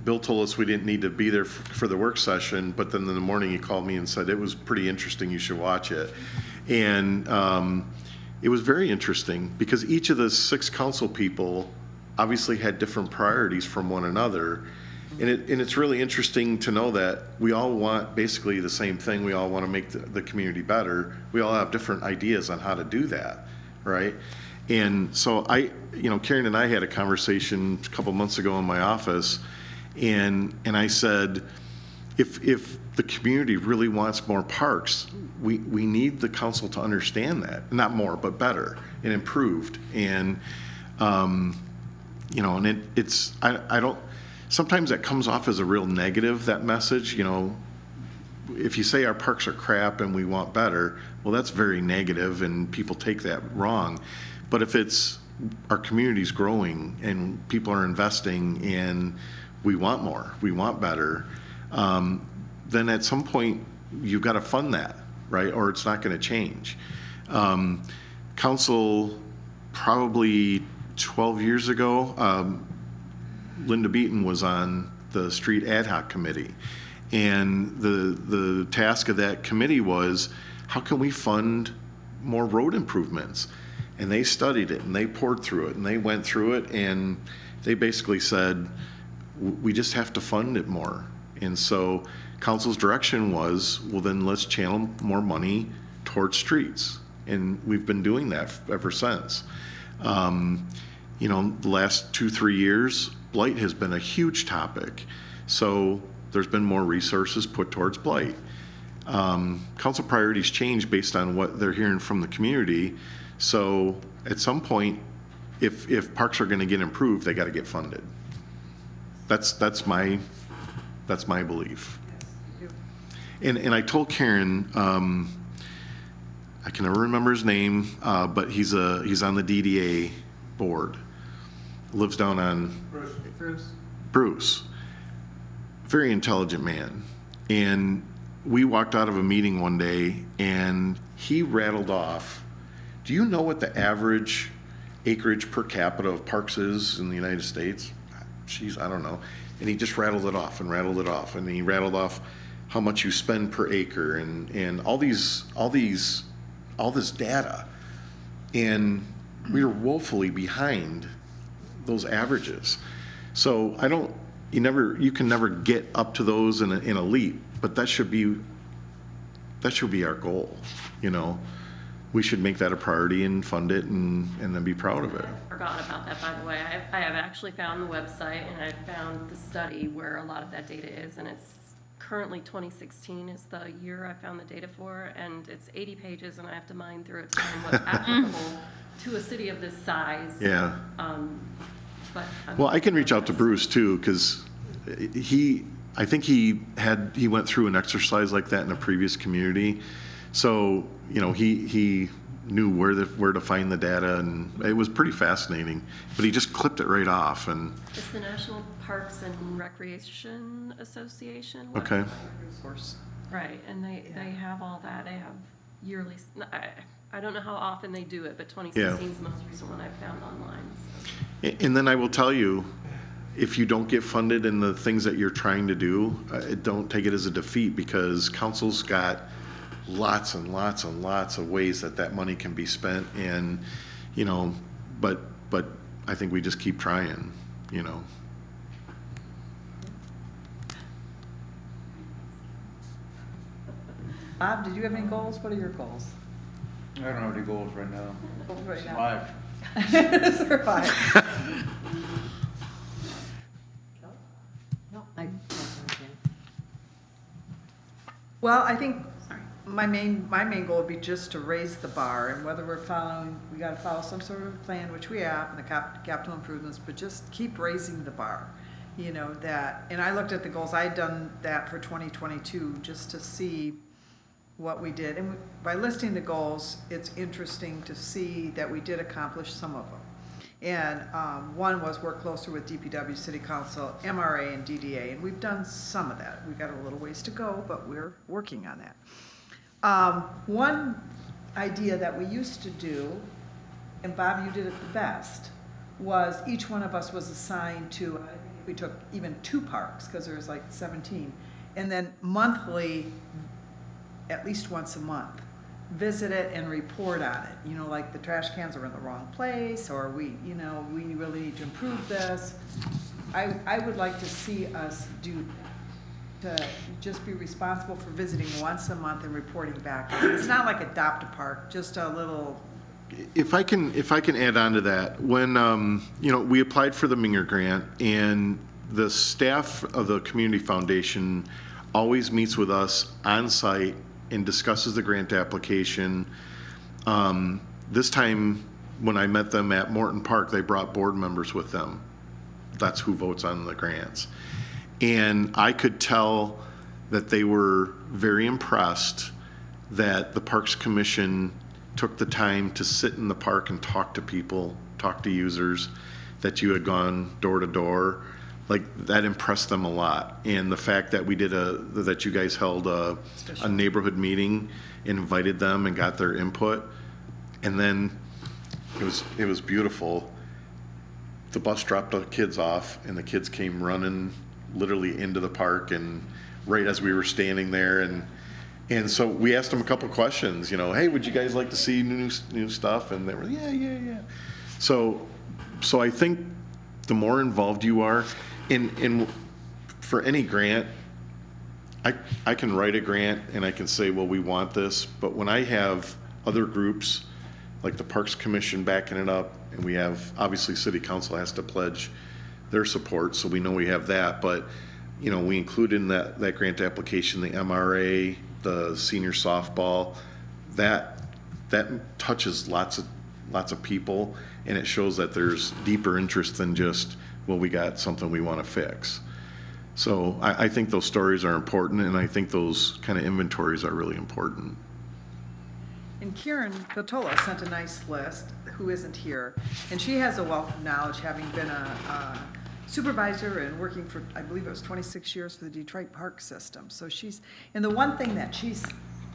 Bill told us we didn't need to be there for the work session, but then in the morning he called me and said it was pretty interesting, you should watch it. And it was very interesting because each of the 6 council people obviously had different priorities from one another. And it's really interesting to know that we all want basically the same thing. We all want to make the community better. We all have different ideas on how to do that, right? And so Karen and I had a conversation a couple months ago in my office, and I said, if the community really wants more parks, we need the council to understand that, not more, but better and improved. And and it's I don't. Sometimes that comes off as a real negative, that message. If you say our parks are crap and we want better, well, that's very negative, and people take that wrong. But if it's our community's growing and people are investing and we want more, we want better, then at some point you've got to fund that, right? Or it's not going to change. council, probably 12 years ago, Linda Beaton was on the street ad hoc committee. And the task of that committee was, how can we fund more road improvements? And they studied it and they poured through it and they went through it and they basically said, we just have to fund it more. And so council's direction was, well, then let's channel more money towards streets. And we've been doing that ever since. You know, the last 2-3 years, blight has been a huge topic. So there's been more resources put towards blight. Council priorities change based on what they're hearing from the community. So at some point, if parks are going to get improved, they got to get funded. That's my belief. And I told Karen, I can never remember his name, but he's on the DDA board. Lives down on Bruce. Very intelligent man. And we walked out of a meeting one day and he rattled off, do you know what the average acreage per capita of parks is in the United States? Geez, I don't know. And he just rattled it off and rattled it off. And he rattled off how much you spend per acre and all this data. And we were woefully behind those averages. So you can never get up to those in a leap, but that should be our goal. You know, we should make that a priority and fund it and then be proud of it. I forgot about that, by the way. I have actually found the website and I found the study where a lot of that data is, and it's currently 2016 is the year I found the data for, and it's 80 pages and I have to mine through it to find what's applicable to a city of this size. Yeah. But Well, I can reach out to Bruce too, because I think he went through an exercise like that in a previous community. So, you know, he knew where to find the data, and it was pretty fascinating, but he just clipped it right off. And it's the National Parks and Recreation Association. okay. Resource. Right, and they have all that. They have yearly, I don't know how often they do it, but 2016 is the most recent one I've found online. So. And then I will tell you, if you don't get funded in the things that you're trying to do, don't take it as a defeat, because council's got lots and lots and lots of ways that money can be spent. And, you know, but I think we just keep trying, you know. Bob, did you have any goals? What are your goals? I don't have any goals right now. Goals right now? Survive. Survive. No, I can't. Well, I think my main goal would be just to raise the bar, and whether we gotta follow some sort of plan, which we have, and the capital improvements, but just keep raising the bar. You know, and I looked at the goals, I had done that for 2022, just to see what we did. And by listing the goals, it's interesting to see that we did accomplish some of them. And one was work closer with DPW, City Council, MRA, and DDA, and we've done some of that. We've got a little ways to go, but we're working on that. One idea that we used to do, and Bob, you did it the best, was each one of us was assigned to, I think we took even 2 parks, because there was like 17, and then monthly, at least once a month, visit it and report on it. You know, like the trash cans are in the wrong place, or we really need to improve this. I would like to see us do that, to just be responsible for visiting once a month and reporting back. It's not like adopt a park, just a little. If I can add on to that, when we applied for the Minger grant, and the staff of the community foundation always meets with us on site and discusses the grant application. This time, when I met them at Morton Park, they brought board members with them. That's who votes on the grants. And I could tell that they were very impressed that the Parks Commission took the time to sit in the park and talk to people, talk to users, that you had gone door to door. Like, that impressed them a lot. And the fact that we did that you guys held a neighborhood meeting, invited them and got their input, and then It was beautiful. The bus dropped the kids off, and the kids came running literally into the park, and right as we were standing there, and so we asked them a couple questions, you know, hey, would you guys like to see new stuff? And they were, yeah. So I think the more involved you are in for any grant, I can write a grant and I can say, well, we want this, but when I have other groups like the Parks Commission backing it up, and we have, obviously, City Council has to pledge their support, so we know we have that, but, you know, we include in that grant application, the MRA, the senior softball, that touches lots of people, and it shows that there's deeper interest than just, well, we got something we want to fix. So I think those stories are important, and I think those kind of inventories are really important. And Karen Vitola sent a nice list, who isn't here, and she has a wealth of knowledge, having been a supervisor and working for, I believe it was 26 years for the Detroit Park System. So and the one thing that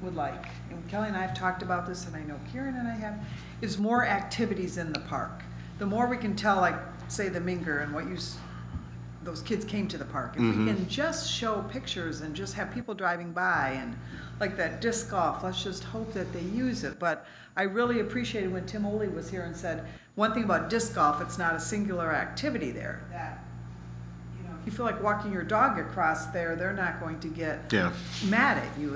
would like, and Kelly and I have talked about this, and I know Karen and I have, is more activities in the park. The more we can tell, like, say, the Minger and those kids came to the park. If we can just show pictures and just have people driving by, and like that disc golf, let's just hope that they use it. But I really appreciated when Tim Oley was here and said, one thing about disc golf, it's not a singular activity there. That, you know, if you feel like walking your dog across there, they're not going to get mad at you.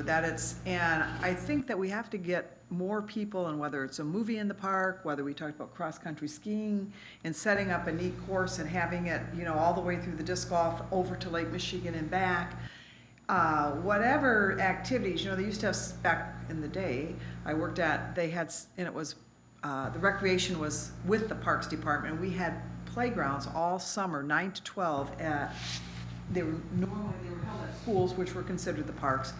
And I think that we have to get more people, and whether it's a movie in the park, whether we talked about cross-country skiing and setting up a neat course and having it, you know, all the way through the disc golf over to Lake Michigan and back, whatever activities, you know, they used to have, back in the day, I worked at, they had, and it was, the recreation was with the Parks Department, and we had playgrounds all summer, 9 to 12, they were held at schools, which were considered the parks,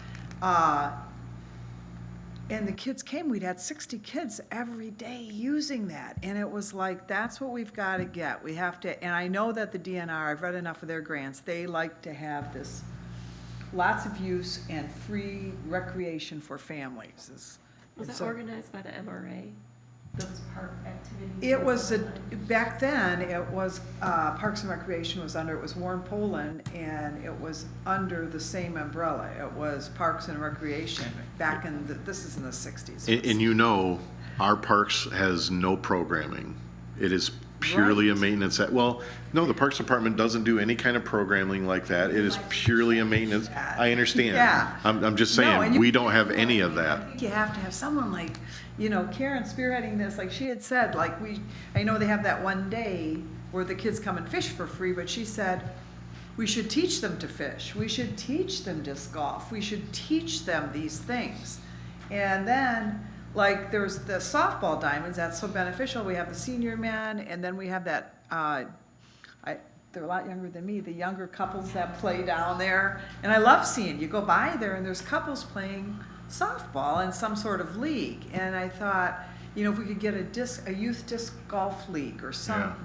and the kids came, we'd had 60 kids every day using that. And it was like, that's what we've got to get. We have to, and I know that the DNR, I've read enough of their grants, they like to have this lots of use and free recreation for families. Was that organized by the MRA, those park activities? It was, back then, it was, Parks and Recreation was under, it was Warren Poland, and it was under the same umbrella. It was Parks and Recreation back in this is in the 60s. And you know, our parks has no programming. It is purely a maintenance, well, no, the Parks Department doesn't do any kind of programming like that. It is purely a maintenance. I understand. Yeah. I'm just No, saying, and we don't have any of I that. think you have to have someone like, you know, Karen spearheading this, like she had said, like I know they have that one day where the kids come and fish for free, but she said, we should teach them to fish. We should teach them disc golf. We should teach them these things. And then, like, there's the softball diamonds, that's so beneficial. We have the senior man, and then we have that, they're a lot younger than me, the younger couples that play down there. And I love seeing, you go by there and there's couples playing softball in some sort of league. And I thought, you know, if we could get a youth disc golf league or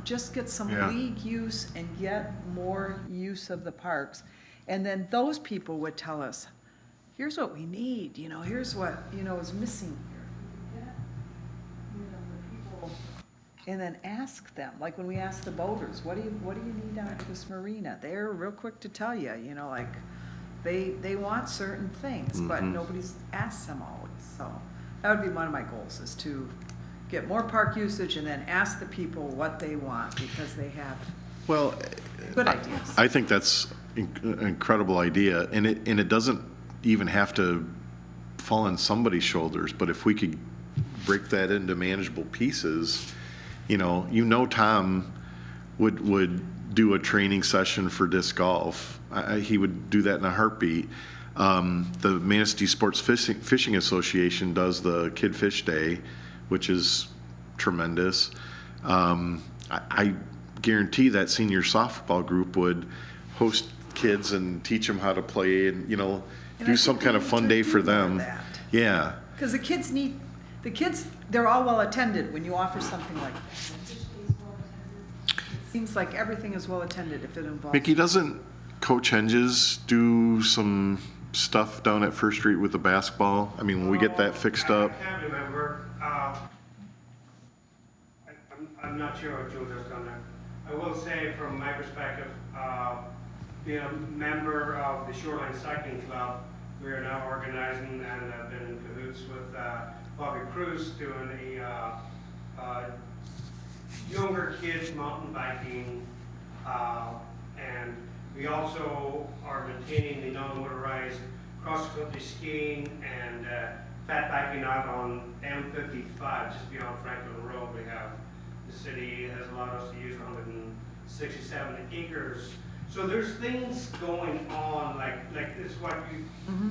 just get some league use and get more use of the parks. And then those people would tell us, here's what we need, you know, here's what, you know, is missing here. You know, the people, and then ask them, like when we ask the boaters, what do you need down at this marina? They're real quick to tell you, you know, like they want certain things, but nobody's asked them always. So that would be one of my goals, is to get more park usage and then ask the people what they want, because they have good ideas. I think that's an incredible idea, and it doesn't even have to fall on somebody's shoulders, but if we could break that into manageable pieces, you know, Tom would do a training session for disc golf. He would do that in a heartbeat. The Manistee Sports Fishing Association does the Kid Fish Day, which is tremendous. I guarantee that senior softball group would host kids and teach them how to play, and, you know, do some kind of fun day for them. Yeah. Because the kids, they're all well attended when you offer something like that. It seems like everything is well attended if it involves. Mickey, doesn't Coach Henges do some stuff down at First Street with the basketball? I mean, when we get that fixed up. I can't remember. I I'm not sure what Joe has done there. I will say from my perspective, being a member of the Shoreline Cycling Club, we are now organizing and have been in cahoots with Bobby Cruz doing a younger kids mountain biking, and we also are maintaining the non-motorized cross-country skiing and fat biking out on M55, just beyond Franklin Road. We have, the city has allowed us to use 167 acres. So there's things going on, like it's what you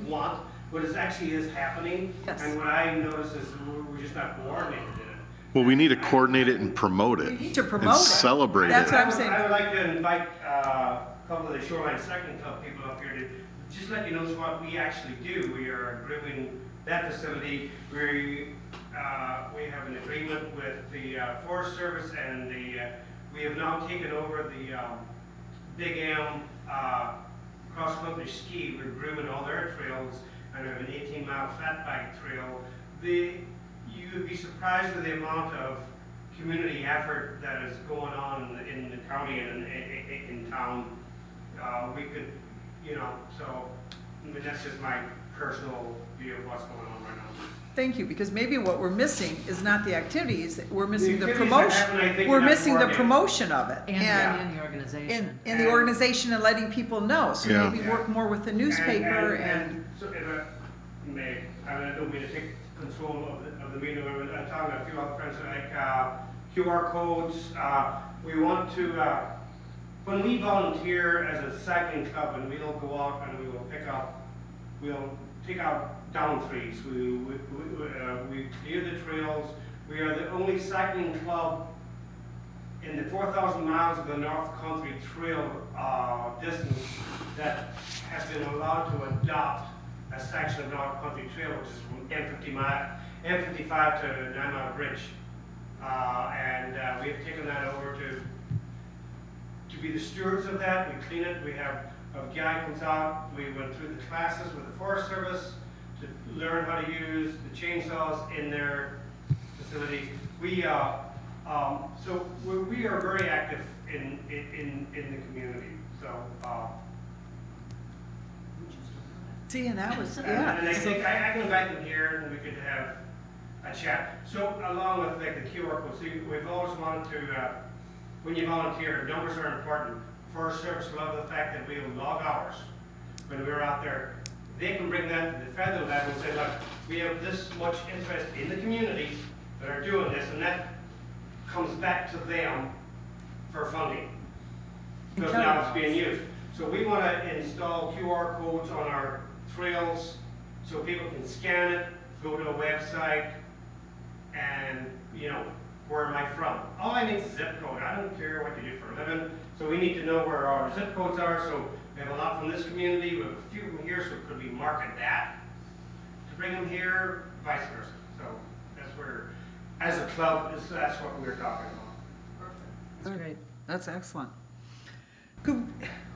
want, but it actually is happening. Yes. And what I notice is we're just not coordinated in it. Well, we need to coordinate it and promote it. We need to promote And it. celebrate That's it. what I'm saying. I would like to invite a couple of the Shoreline Cycling Club people up here to just let you know what we actually do. We are improving that facility. We have an agreement with the Forest Service, and we have now taken over the Big M cross-country ski. We're grooming all their trails, and we have an 18-mile fat bike trail. You would be surprised with the amount of community effort that is going on in the county and in town. We could, so I mean, that's just my personal view of what's going on right now. Thank you, because maybe what we're missing is not the activities, we're missing the activities that promotion. happen, I think, We're are not missing the coordinated. promotion of it. And the organization. In the organization and letting people know, so Yeah. maybe work more with the newspaper and. So if I may, I don't mean to take control of the meeting, I'm talking to a few other friends, like QR codes. We want to, when we volunteer as a cycling club, and we'll go out and we will we'll take out down trees. We clear the trails. We are the only cycling club in the 4,000 miles of the North Country Trail distance that has been allowed to adopt a section of North Country Trail, which is from M55 to 9 Mile Bridge. And we have taken that over to be the stewards of that. We clean it. We have a guy comes out. We went through the classes with the Forest Service to learn how to use the chainsaws in their facility. We are very active in the community. So. See, and that was, And yeah. I think I can invite them here and we could have a chat. So along with like the QR code, see, we've always wanted to, when you volunteer, numbers are important. Forest Service love the fact that we log hours when we're out there. They can bring that to the federal level and say, look, we have this much interest in the community that are doing this, and that comes back to them for funding. Because now it's being used. So we want to install QR codes on our trails so people can scan it, go to a website, and, where am I from? All I need is a zip code. I don't care what you do for a living. So we need to know where our zip codes are. So we have a lot from this community, we have a few from here, so could we market that to bring them here, vice versa. So that's where, as a club, that's what we're talking about. That's great. That's excellent.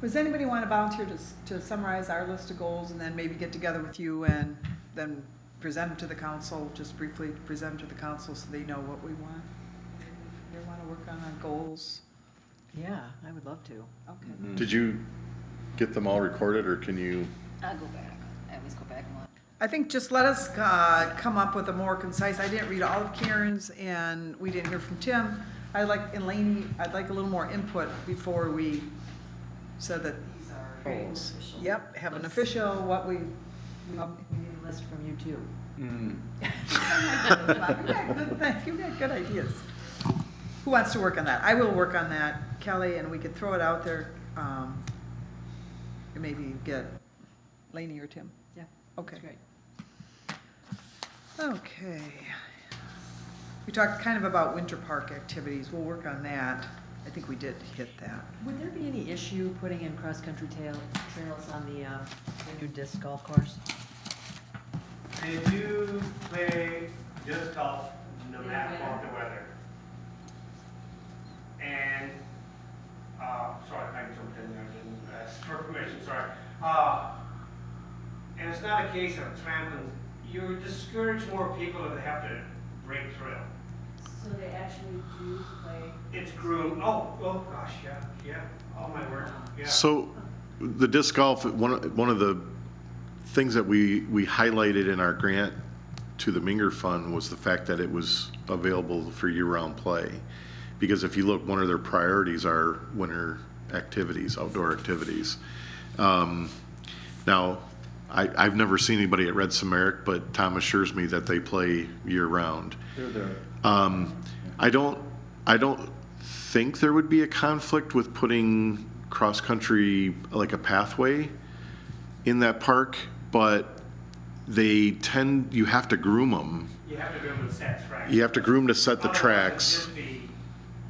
Does anybody want to volunteer to summarize our list of goals and then maybe get together with you and then present them to the council, just briefly present them to the council so they know what we want? They want to work on our goals? Yeah, I would love to. Okay. Did you get them all recorded, or can you? I'll go back. I always go back and look. I think just let us come up with a more concise, I didn't read all of Karen's and we didn't hear from Tim. I'd like a little more input before we said that these are goals. Official Yep, have an list. official, what we, We need a list from you too. you got good ideas. Who wants to work on that? I will work on that, Kelly, and we could throw it out there. And maybe get Lainey or Tim. Yeah, Okay. that's great. Okay. We talked kind of about winter park activities. We'll work on that. I think we did hit that. Would there be any issue putting in cross-country trails on the new disc golf course? They do play disc golf no matter what the weather. And, sorry, I jumped in there, I didn't ask for permission, sorry. And it's not a case of trampling, you discourage more people if they have to break through. So So they actually do play. It's groomed, oh gosh, yeah, oh my word, yeah. So the disc golf, one of the things that we highlighted in our grant to the Minger Fund was the fact that it was available for year-round play. Because if you look, one of their priorities are winter activities, outdoor activities. Now, I've never seen anybody at Red Samaric, but Tom assures me that they play year-round. They're there. I don't think there would be a conflict with putting cross-country, like a pathway in that park, but you have to groom them. You have to groom the sets, right? You have to groom to set the Otherwise, tracks. it'd just be-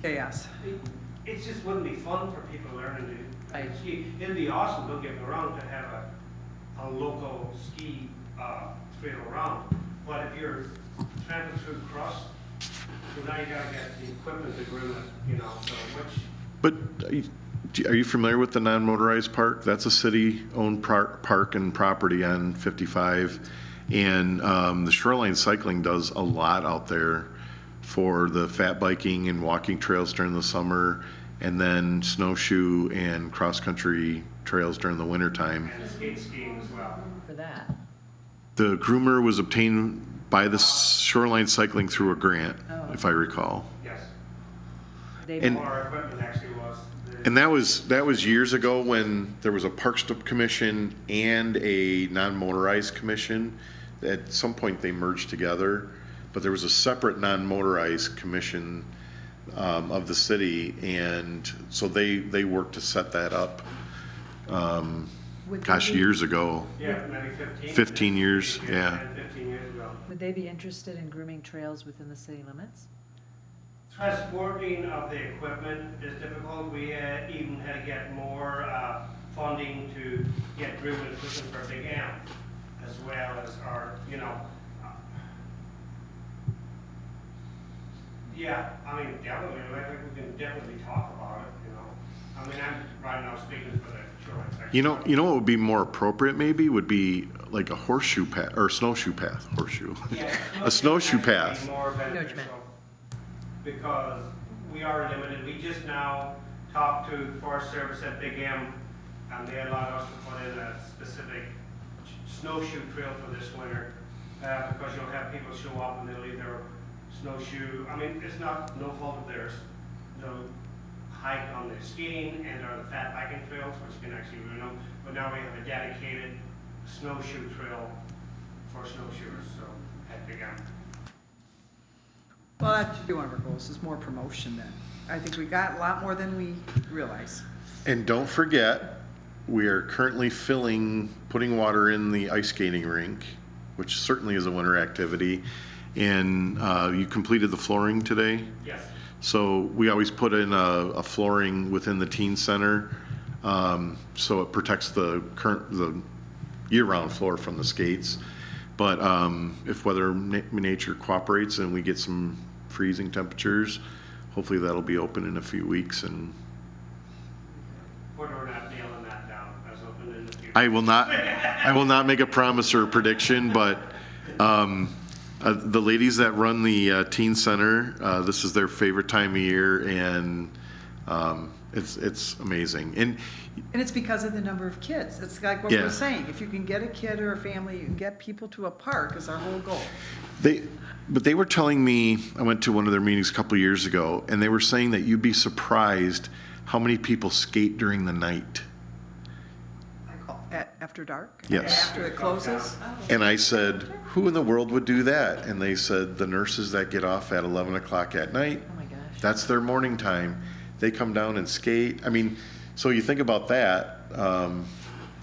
Chaos. It just wouldn't be fun for people learning to. Right. Ski. It'd be awesome, don't get me wrong, to have a local ski trail around. But if you're tramping through crust, so now you gotta get the equipment to groom it, you know, so which, But are you familiar with the non-motorized park? That's a city-owned park and property on 55. And the Shoreline Cycling does a lot out there for the fat biking and walking trails during the summer, and then snowshoe and cross-country trails during the wintertime. and skiing as well. For that. The groomer was obtained by the Shoreline Cycling through a grant, if I recall. Yes. They, And- Our equipment actually was. And that was years ago when there was a Parks Commission and a non-motorized commission. At some point, they merged together, but there was a separate non-motorized commission of the city, and so they worked to set that up. would Gosh, they be- years ago. Yeah, maybe 15. 15 years, yeah. 10, 15 years ago. Would they be interested in grooming trails within the city limits? Transporting of the equipment is difficult. We even had to get more funding to get grooming equipment for Big M, as well as our, you know. Yeah, I mean, definitely, I think we can definitely talk about it, you know. I mean, I'm right now speaking for the shoreline section. You know what would be more appropriate maybe would be like a horseshoe path, or snowshoe path, horseshoe. Yeah, A snowshoe actually path. More Judgment. beneficial, because we are limited. We just now talked to Forest Service at Big M, and they allowed us to put in a specific snowshoe trail for this winter, because you'll have people show up and they'll leave their snowshoe. I mean, it's not no fault of theirs. They'll hike on the skiing and or the fat biking trails, which can actually ruin them. But now we have a dedicated snowshoe trail for snowshoers, so at Big M. Well, that should be one of our goals, is more promotion then. I think we got a lot more than we realize. And don't forget, we are currently putting water in the ice skating rink, which certainly is a winter activity. And you completed the flooring today? Yes. So we always put in a flooring within the teen center, so it protects the year-round floor from the skates. But if weather nature cooperates and we get some freezing temperatures, hopefully that'll be open in a few weeks. And We're not nailing that down as open in the future. I will not make a promise or a prediction, but the ladies that run the teen center, this is their favorite time of year, and it's amazing. And And it's because of the number of kids. It's like what Yeah. we're saying, if you can get a kid or a family, you can get people to a park is our whole goal. But they were telling me, I went to one of their meetings a couple of years ago, and they were saying that you'd be surprised how many people skate during the night. After dark? Yes. After it closes? And I said, who in the world would do that? And they said, the nurses that get off at 11 o'clock at night, Oh my gosh. that's their morning time. They come down and skate. I mean, so you think about that.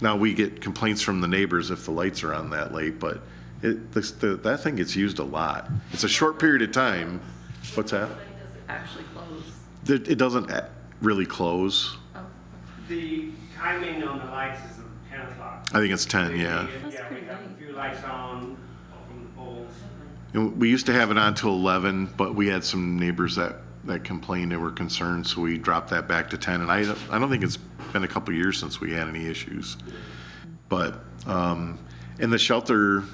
Now we get complaints from the neighbors if the lights are on that late, but that thing gets used a lot. It's a short period of time. What's that? When does it actually close? It doesn't really close. Oh, The timing on the lights is 10 o'clock. I think it's 10, yeah. That's Yeah, pretty we have late. a few lights on from the poles. And we used to have it on till 11, but we had some neighbors that complained and were concerned, so we dropped that back to 10. And I don't think it's been a couple years since we had any issues. But in the shelter,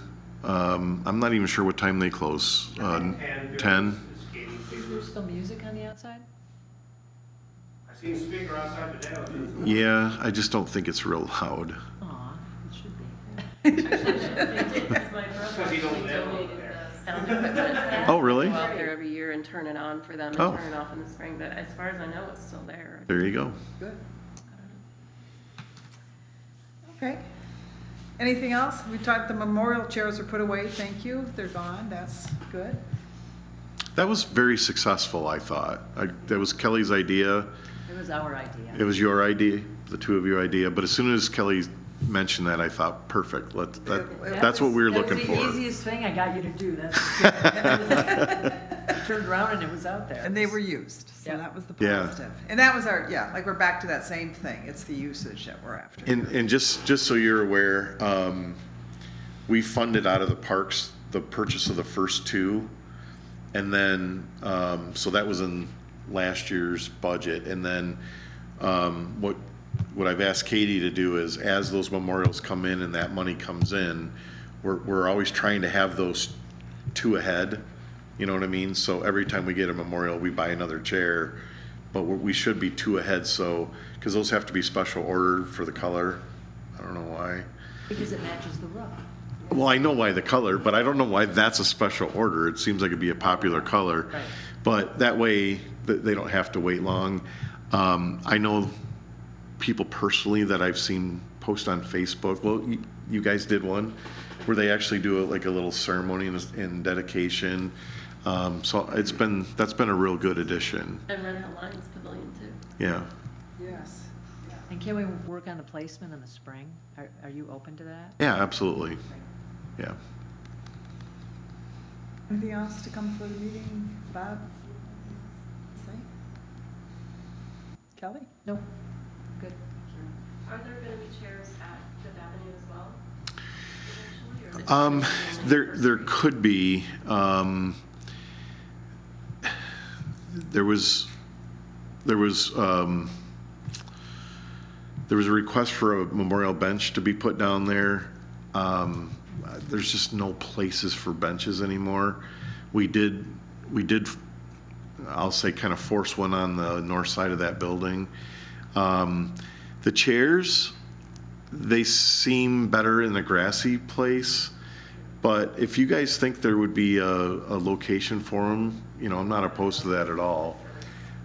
I'm not even sure what time they close. 10. 10? Skating Is there still music on the outside? I seen a speaker outside today. Yeah, I just don't think it's real loud. Aw, it should be. Actually, they did, because my brother Because he don't actually live donated there. the sound equipment. Oh, really? Go out there every year and turn it on for them Oh. and turn it off in the spring, but as far as I know, it's still there. There you go. Good. Okay. Anything else? We talked, the memorial chairs are put away, thank you, they're gone, that's good. That was very successful, I thought. That was Kelly's idea. It was our idea. It was your idea, the two of your idea, but as soon as Kelly mentioned that, I thought, perfect, that's what we were looking That was the for. easiest thing I got you to do, that's. Turned around and it was out there. And they were used, so Yeah. that was the Yeah. positive. And that was our, yeah, like we're back to that same thing, it's the usage that we're after. And just so you're aware, we funded out of the parks, the purchase of the first two. And then, so that was in last year's budget. And then, what I've asked Katie to do is, as those memorials come in and that money comes in, we're always trying to have those two ahead. You know what I mean? So every time we get a memorial, we buy another chair, but we should be two ahead. So, because those have to be special ordered for the color. I don't know why. Because it matches the roof. Well, I know why the color, but I don't know why that's a special order. It seems like it'd be a popular color. Right. But that way, they don't have to wait long. I know people personally that I've seen post on Facebook, well, you guys did one, where they actually do like a little ceremony and dedication. So that's been a real good addition. And rent the Lions Pavilion too. Yeah. Yes. And can we work on the placement in the spring? Are you open to that? Yeah, absolutely. Yeah. Anything else to come for the meeting, Bob? Say? Kelly? Nope. Good. Are there gonna be chairs at Fifth Avenue as well? Eventually, or is it just gonna be There could be, there was a request for a memorial bench to be put down there. There's just no places for benches anymore. We did, I'll say, kind of force one on the north side of that building. The chairs, they seem better in the grassy place, but if you guys think there would be a location for them, I'm not opposed to that at all.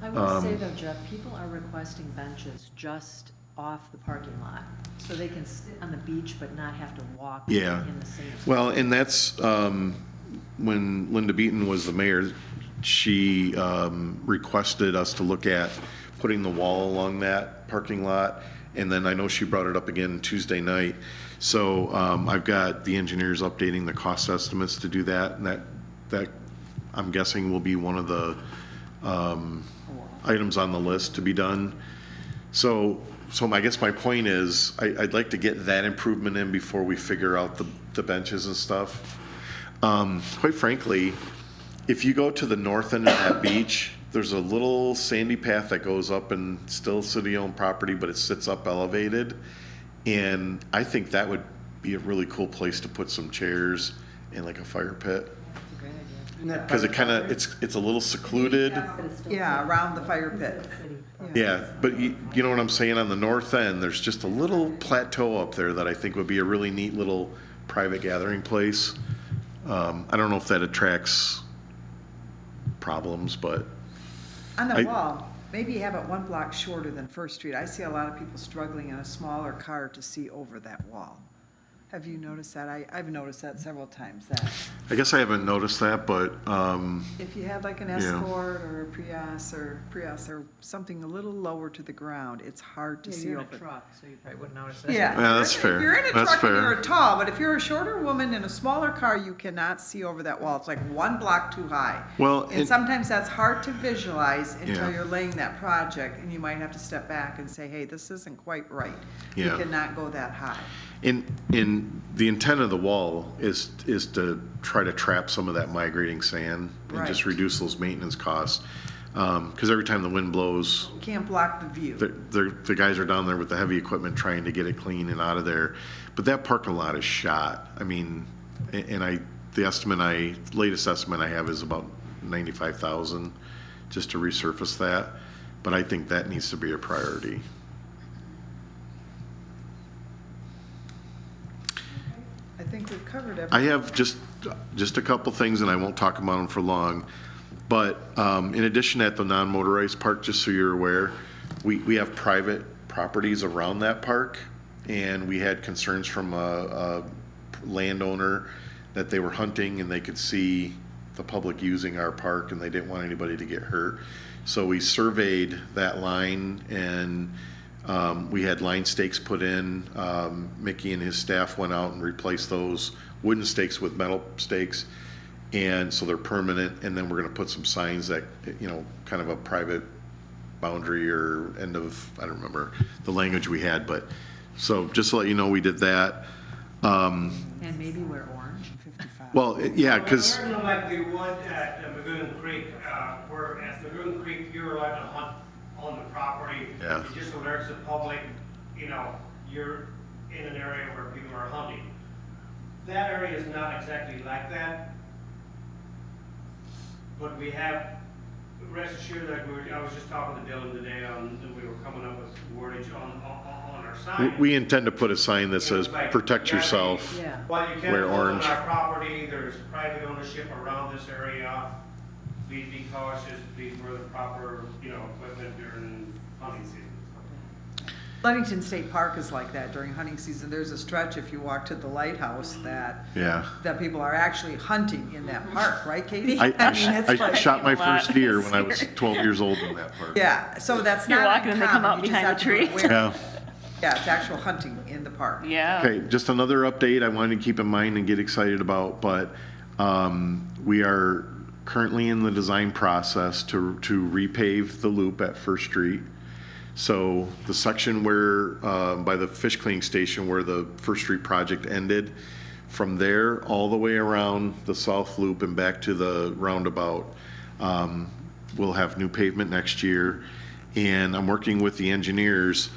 I will say though, Jeff, people are requesting benches just off the parking lot, so they can sit on the beach but not have to walk Yeah. in the sand. Well, and that's, when Linda Beaton was the mayor, she requested us to look at putting the wall along that parking lot, and then I know she brought it up again Tuesday night. So I've got the engineers updating the cost estimates to do that, and that I'm guessing will be one of the items on the list to be done. So I guess my point is, I'd like to get that improvement in before we figure out the benches and stuff. Quite frankly, if you go to the north end of that beach, there's a little sandy path that goes up, and still city-owned property, but it sits up elevated. And I think that would be a really cool place to put some chairs and like a fire pit. That's a great idea. Because it kind of, it's a little secluded. But it's still Yeah, city. around the fire pit. City. Yeah, but you know what I'm saying, on the north end, there's just a little plateau up there that I think would be a really neat little private gathering place. I don't know if that attracts problems, but On I- the wall, maybe you have it one block shorter than First Street. I see a lot of people struggling in a smaller car to see over that wall. Have you noticed that? I've noticed that several times, that I guess I haven't noticed that, but, if you had like an Yeah. Escort or a Prius or something a little lower to the ground, it's hard to Yeah, see you're in over. a truck, so you probably wouldn't notice that. Yeah. Yeah, that's If fair. you're in a That's truck and fair. you're tall, but if you're a shorter woman in a smaller car, you cannot see over that wall. It's like one block too high. Well, And it- sometimes that's hard to visualize until Yeah. you're laying that project, and you might have to step back and say, hey, this isn't quite right. You Yeah. cannot go that high. in the intent of the wall is to try to trap some of that migrating sand and just Right. reduce those maintenance costs. Because every time the wind blows, You can't block the view. the guys are down there with the heavy equipment trying to get it clean and out of there. But that parking lot is shot. I mean, and the latest estimate I have is about $95,000 just to resurface that. But I think that needs to be a priority. I think we've covered everything. I have just a couple things, and I won't talk about them for long. But in addition, at the non-motorized park, just so you're aware, we have private properties around that park, and we had concerns from a landowner that they were hunting and they could see the public using our park, and they didn't want anybody to get hurt. So we surveyed that line, and we had line stakes put in. Mickey and his staff went out and replaced those wooden stakes with metal stakes. And so they're permanent, and then we're gonna put some signs that, kind of a private boundary or end of, I don't remember the language we had, but, so just to let you know, we did that. And maybe wear orange. 55. Well, yeah, because, We're like we would at Magoon Creek, where at Magoon Creek, you're allowed to hunt on the property. Yeah. It just alerts the public, you're in an area where people are hunting. That area is not exactly like that. But we have, rest assured that I was just talking to Dylan today we were coming up with wordage on our sign. we intend to put a sign that says, Like, protect yourself. Yeah. Well, you can't Wear hunt on orange. our property, there's private ownership around this area. Please be cautious, please wear the proper, equipment during hunting season. Ludington State Park is like that during hunting season. There's a stretch if you walk to the lighthouse that Yeah. people are actually hunting in that park, right, Katie? I mean, it's I like- shot my a lot. first deer when I was 12 years old in that park. Yeah, so that's You're not walking and they come uncommon. out You just behind have the to be tree. aware. Yeah. Yeah, it's actual hunting in the park. Yeah. Okay, just another update I wanted to keep in mind and get excited about, but we are currently in the design process to repave the loop at First Street. So the section where, by the fish cleaning station where the First Street project ended, from there all the way around the south loop and back to the roundabout, we'll have new pavement next year. And I'm working with the engineers.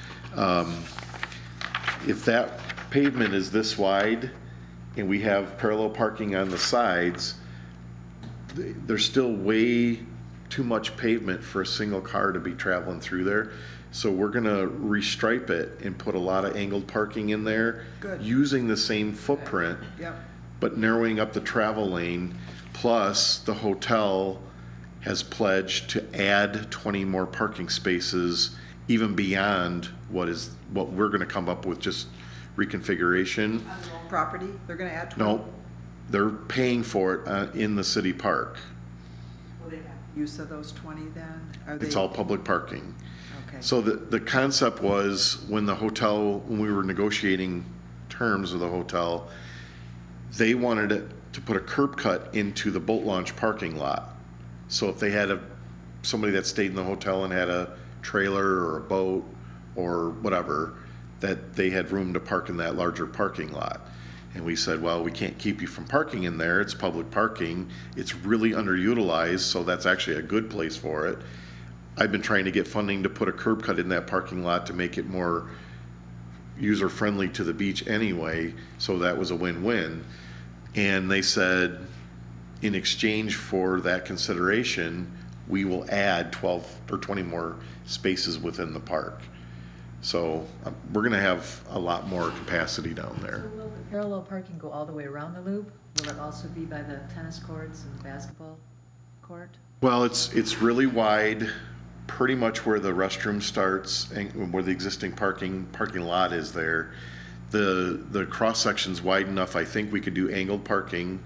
If that pavement is this wide and we have parallel parking on the sides, there's still way too much pavement for a single car to be traveling through there. So we're gonna restripe it and put a lot of angled parking in there. Good. Using the same footprint, Yep. but narrowing up the travel lane. Plus, the hotel has pledged to add 20 more parking spaces, even beyond what we're gonna come up with, just reconfiguration. On their own property, they're gonna add 20? No, they're paying for it in the city park. Will they have use of those 20 then? Are they? It's all public parking. Okay. So the concept was when we were negotiating terms with the hotel, they wanted it to put a curb cut into the boat launch parking lot. So if they had somebody that stayed in the hotel and had a trailer or a boat or whatever, that they had room to park in that larger parking lot. And we said, well, we can't keep you from parking in there. It's public parking. It's really underutilized, so that's actually a good place for it. I've been trying to get funding to put a curb cut in that parking lot to make it more user-friendly to the beach anyway, so that was a win-win. And they said, in exchange for that consideration, we will add 12 or 20 more spaces within the park. So we're gonna have a lot more capacity down So there. will the parallel parking go all the way around the loop? Will it also be by the tennis courts and the basketball court? Well, it's really wide, pretty much where the restroom starts and where the existing parking lot is there. The cross-section's wide enough, I think we could do angled parking,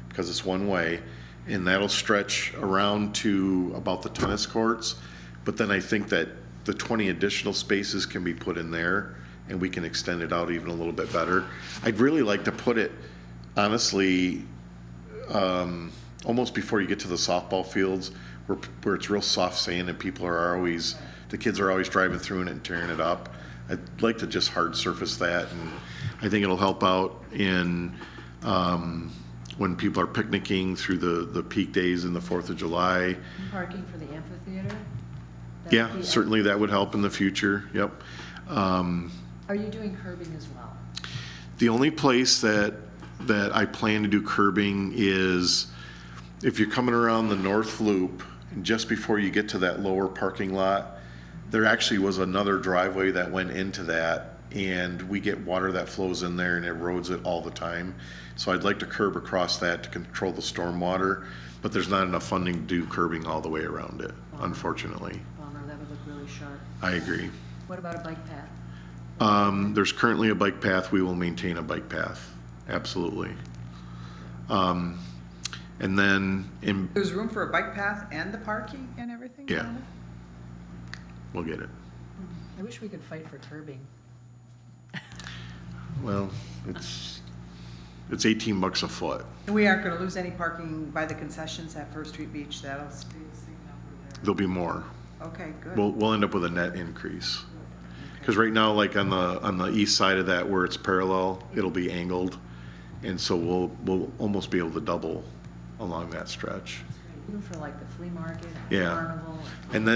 because it's one way, and that'll stretch around to about the tennis courts. But then I think that the 20 additional spaces can be put in there, and we can extend it out even a little bit better. I'd really like to put it, honestly, almost before you get to the softball fields, where it's real soft sand and the kids are always driving through it and tearing it up. I'd like to just hard surface that, and I think it'll help out in when people are picnicking through the peak days in the 4th of July. And parking for the amphitheater? Yeah, certainly that would help in the future, yep. Are you doing curbing as well? The only place that I plan to do curbing is if you're coming around the north loop, just before you get to that lower parking lot, there actually was another driveway that went into that, and we get water that flows in there and erodes it all the time. So I'd like to curb across that to control the stormwater, but there's not enough funding to do curbing all the way around it, unfortunately. Bummer, that would look really sharp. I agree. What about a bike path? There's currently a bike path. We will maintain a bike path, absolutely. And then There's room for a bike path and the parking and everything? Yeah. around it? we'll get it. I wish we could fight for curbing. Well, it's $18 a foot. And we aren't gonna lose any parking by the concessions at First Street Beach, that'll stay the same number there. There'll be more. Okay, good. We'll end up with a net increase. Because right now, like on the east side of that where it's parallel, it'll be angled. And so we'll almost be able to double along that stretch. Even for like the flea market and Yeah. carnival. And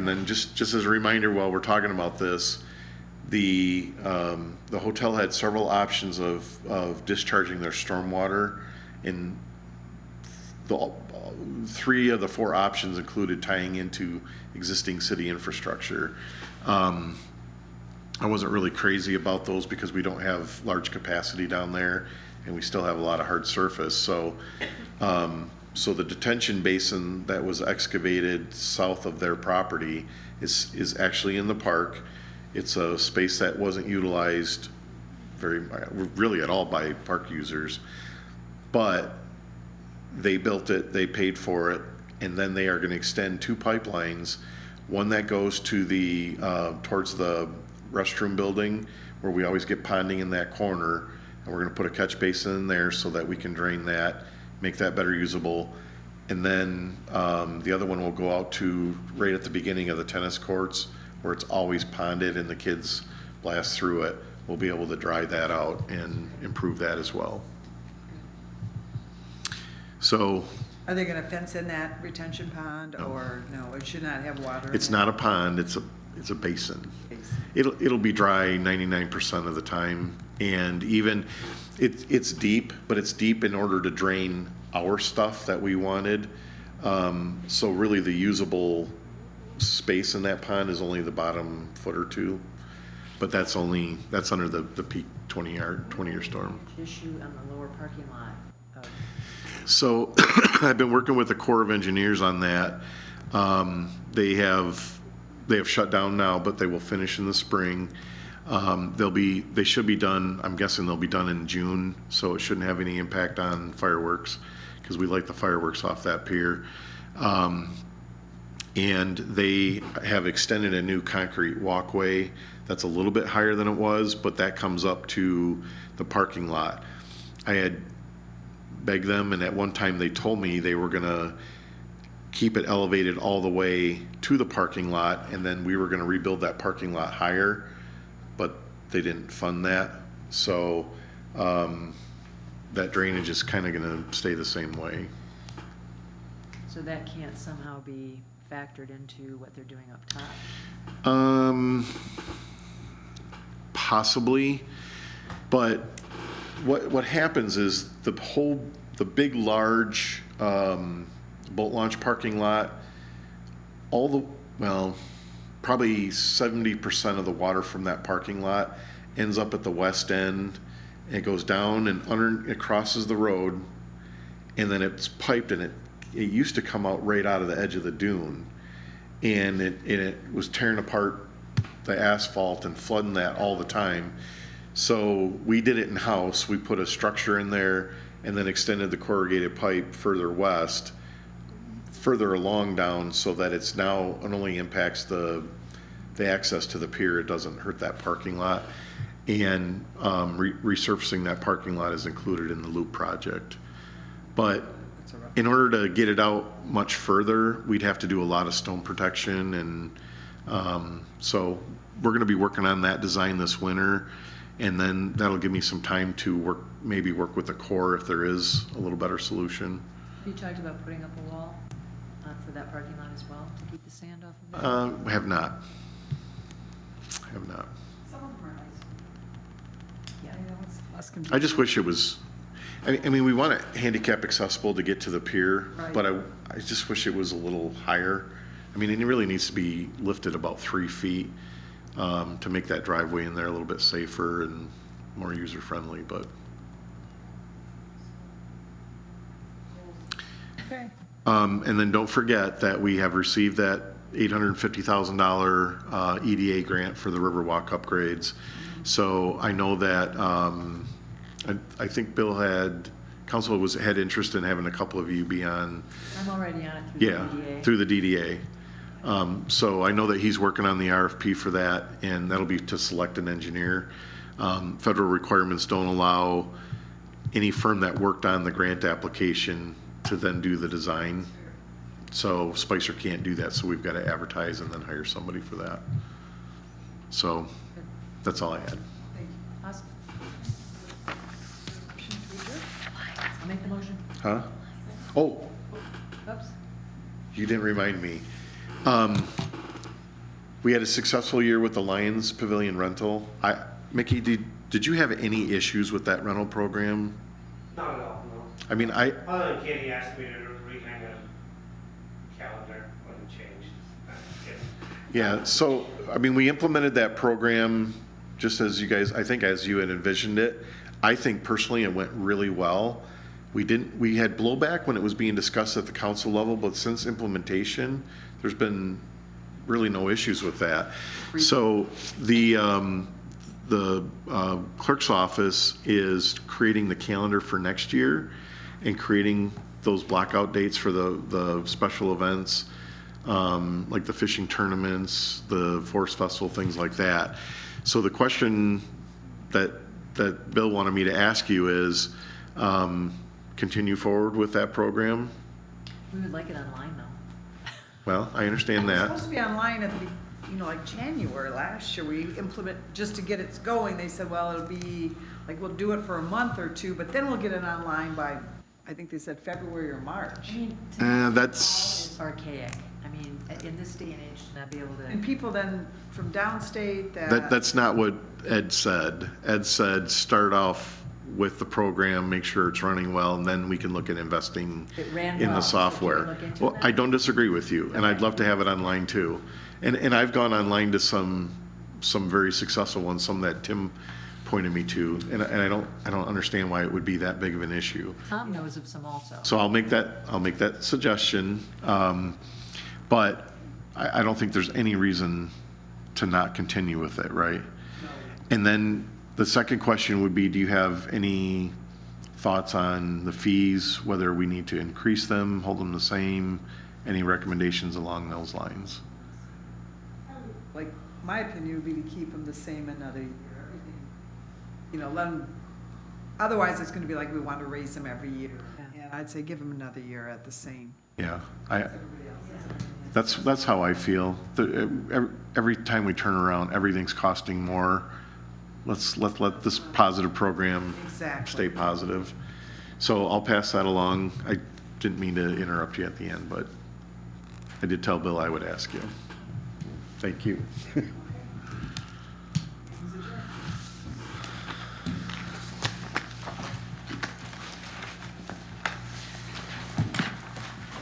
then just as a reminder, while we're talking about this, the hotel had several options of discharging their stormwater, and the 3 of the 4 options included tying into existing city infrastructure. I wasn't really crazy about those because we don't have large capacity down there, and we still have a lot of hard surface. So the detention basin that was excavated south of their property is actually in the park. It's a space that wasn't utilized really at all by park users, but they built it, they paid for it, and then they are going to extend 2 pipelines, one that goes to the towards the restroom building where we always get ponding in that corner, and we're going to put a catch basin in there so that we can drain that, make that better usable. And then the other one will go out to right at the beginning of the tennis courts where it's always ponded and the kids blast through it. We'll be able to dry that out and improve that as well. So Are they gonna fence in that retention pond, or no, it should not have water in it's it? not a pond, it's a basin. It'll be dry 99% of the time, and even it's deep, but it's deep in order to drain our stuff that we wanted. So really the usable space in that pond is only the bottom foot or 2, but that's under the peak 20-year storm. Issue on the lower parking lot of So I've been working with the Corps of Engineers on that. They have shut down now, but they will finish in the spring. They should be done, I'm guessing they'll be done in June, so it shouldn't have any impact on fireworks, because we light the fireworks off that pier. And they have extended a new concrete walkway that's a little bit higher than it was, but that comes up to the parking lot. I had begged them, and at one time they told me they were gonna keep it elevated all the way to the parking lot, and then we were gonna rebuild that parking lot higher, but they didn't fund that. So that drainage is kind of gonna stay the same way. So that can't somehow be factored into what they're doing up top? Possibly, but what happens is the big large boat launch parking lot, probably 70% of the water from that parking lot ends up at the west end, and it goes down and it crosses the road, and then it's piped, and it used to come out right out of the edge of the dune, and it was tearing apart the asphalt and flooding that all the time. So we did it in-house. We put a structure in there and then extended the corrugated pipe further west, further along down, so that it only impacts the access to the pier. It doesn't hurt that parking lot. And resurfacing that parking lot is included in the loop project. But in order to get it out much further, we'd have to do a lot of stone protection, and so we're gonna be working on that design this winter, and then that'll give me some time to maybe work with the Corps if there is a little better solution. Have you talked about putting up a wall for that parking lot as well, to keep the sand off of it? Have not. Some of them are nice. Yeah. I know it's less I just wish it was, I mean, we want it handicap accessible to get to the pier, Right. but I just wish it was a little higher. I mean, it really needs to be lifted about 3 feet to make that driveway in there a little bit safer and more user-friendly, but. Okay. And then don't forget that we have received that $850,000 EDA grant for the Riverwalk upgrades. So I know that, I think Bill council had interest in having a couple of you be on, I'm already on it through the yeah, DDA. through the DDA. So I know that he's working on the RFP for that, and that'll be to select an engineer. Federal requirements don't allow any firm that worked on the grant application to then do the design. So Spicer can't do that, so we've got to advertise and then hire somebody for that. So that's all I had. Awesome. I'll make the motion. Huh? Oh, Oops. you didn't remind me. We had a successful year with the Lions Pavilion rental. Mickey, did you have any issues with that rental program? Not at all, no. I mean, Other than Katie asked me to rehang a calendar when it changed. yeah, so, I mean, we implemented that program just as you guys, I think as you had envisioned it. I think personally it went really well. We had blowback when it was being discussed at the council level, but since implementation, there's been really no issues with that. So the clerk's office is creating the calendar for next year and creating those blackout dates for the special events, like the fishing tournaments, the forest festival, things like that. So the question that Bill wanted me to ask you is, continue forward with that program? We would like it online though. Well, I understand It was that. supposed to be online at the, like January last year. We implement, just to get it going, they said, well, it'll be, like, we'll do it for a month or two, but then we'll get it online by, I think they said February or March. I mean, to me, That's- it's archaic. I mean, in this day and age, to not be able And to, people then from downstate That's not what Ed said. Ed said, start off with the program, make sure it's running well, and then we can look at investing It ran in well, the so can we software. look into Well, that? I don't disagree with you, and I'd love to have it online too. And I've gone online to some very successful ones, some that Tim pointed me to, and I don't understand why it would be that big of an issue. Tom knows of some also. So I'll make that suggestion, but I don't think there's any reason to not continue with it, right? And then the second question would be, do you have any thoughts on the fees, whether we need to increase them, hold them the same? Any recommendations along those lines? Like, my opinion would be to keep them the same another year, everything, let them, otherwise it's gonna be like we want to raise them every year. Yeah. And I'd say give them another year at the same. Yeah, Everybody else is. that's how I feel. Every time we turn around, everything's costing more. Let this positive program Exactly. stay positive. So I'll pass that along. I didn't mean to interrupt you at the end, but I did tell Bill I would ask you. Thank you.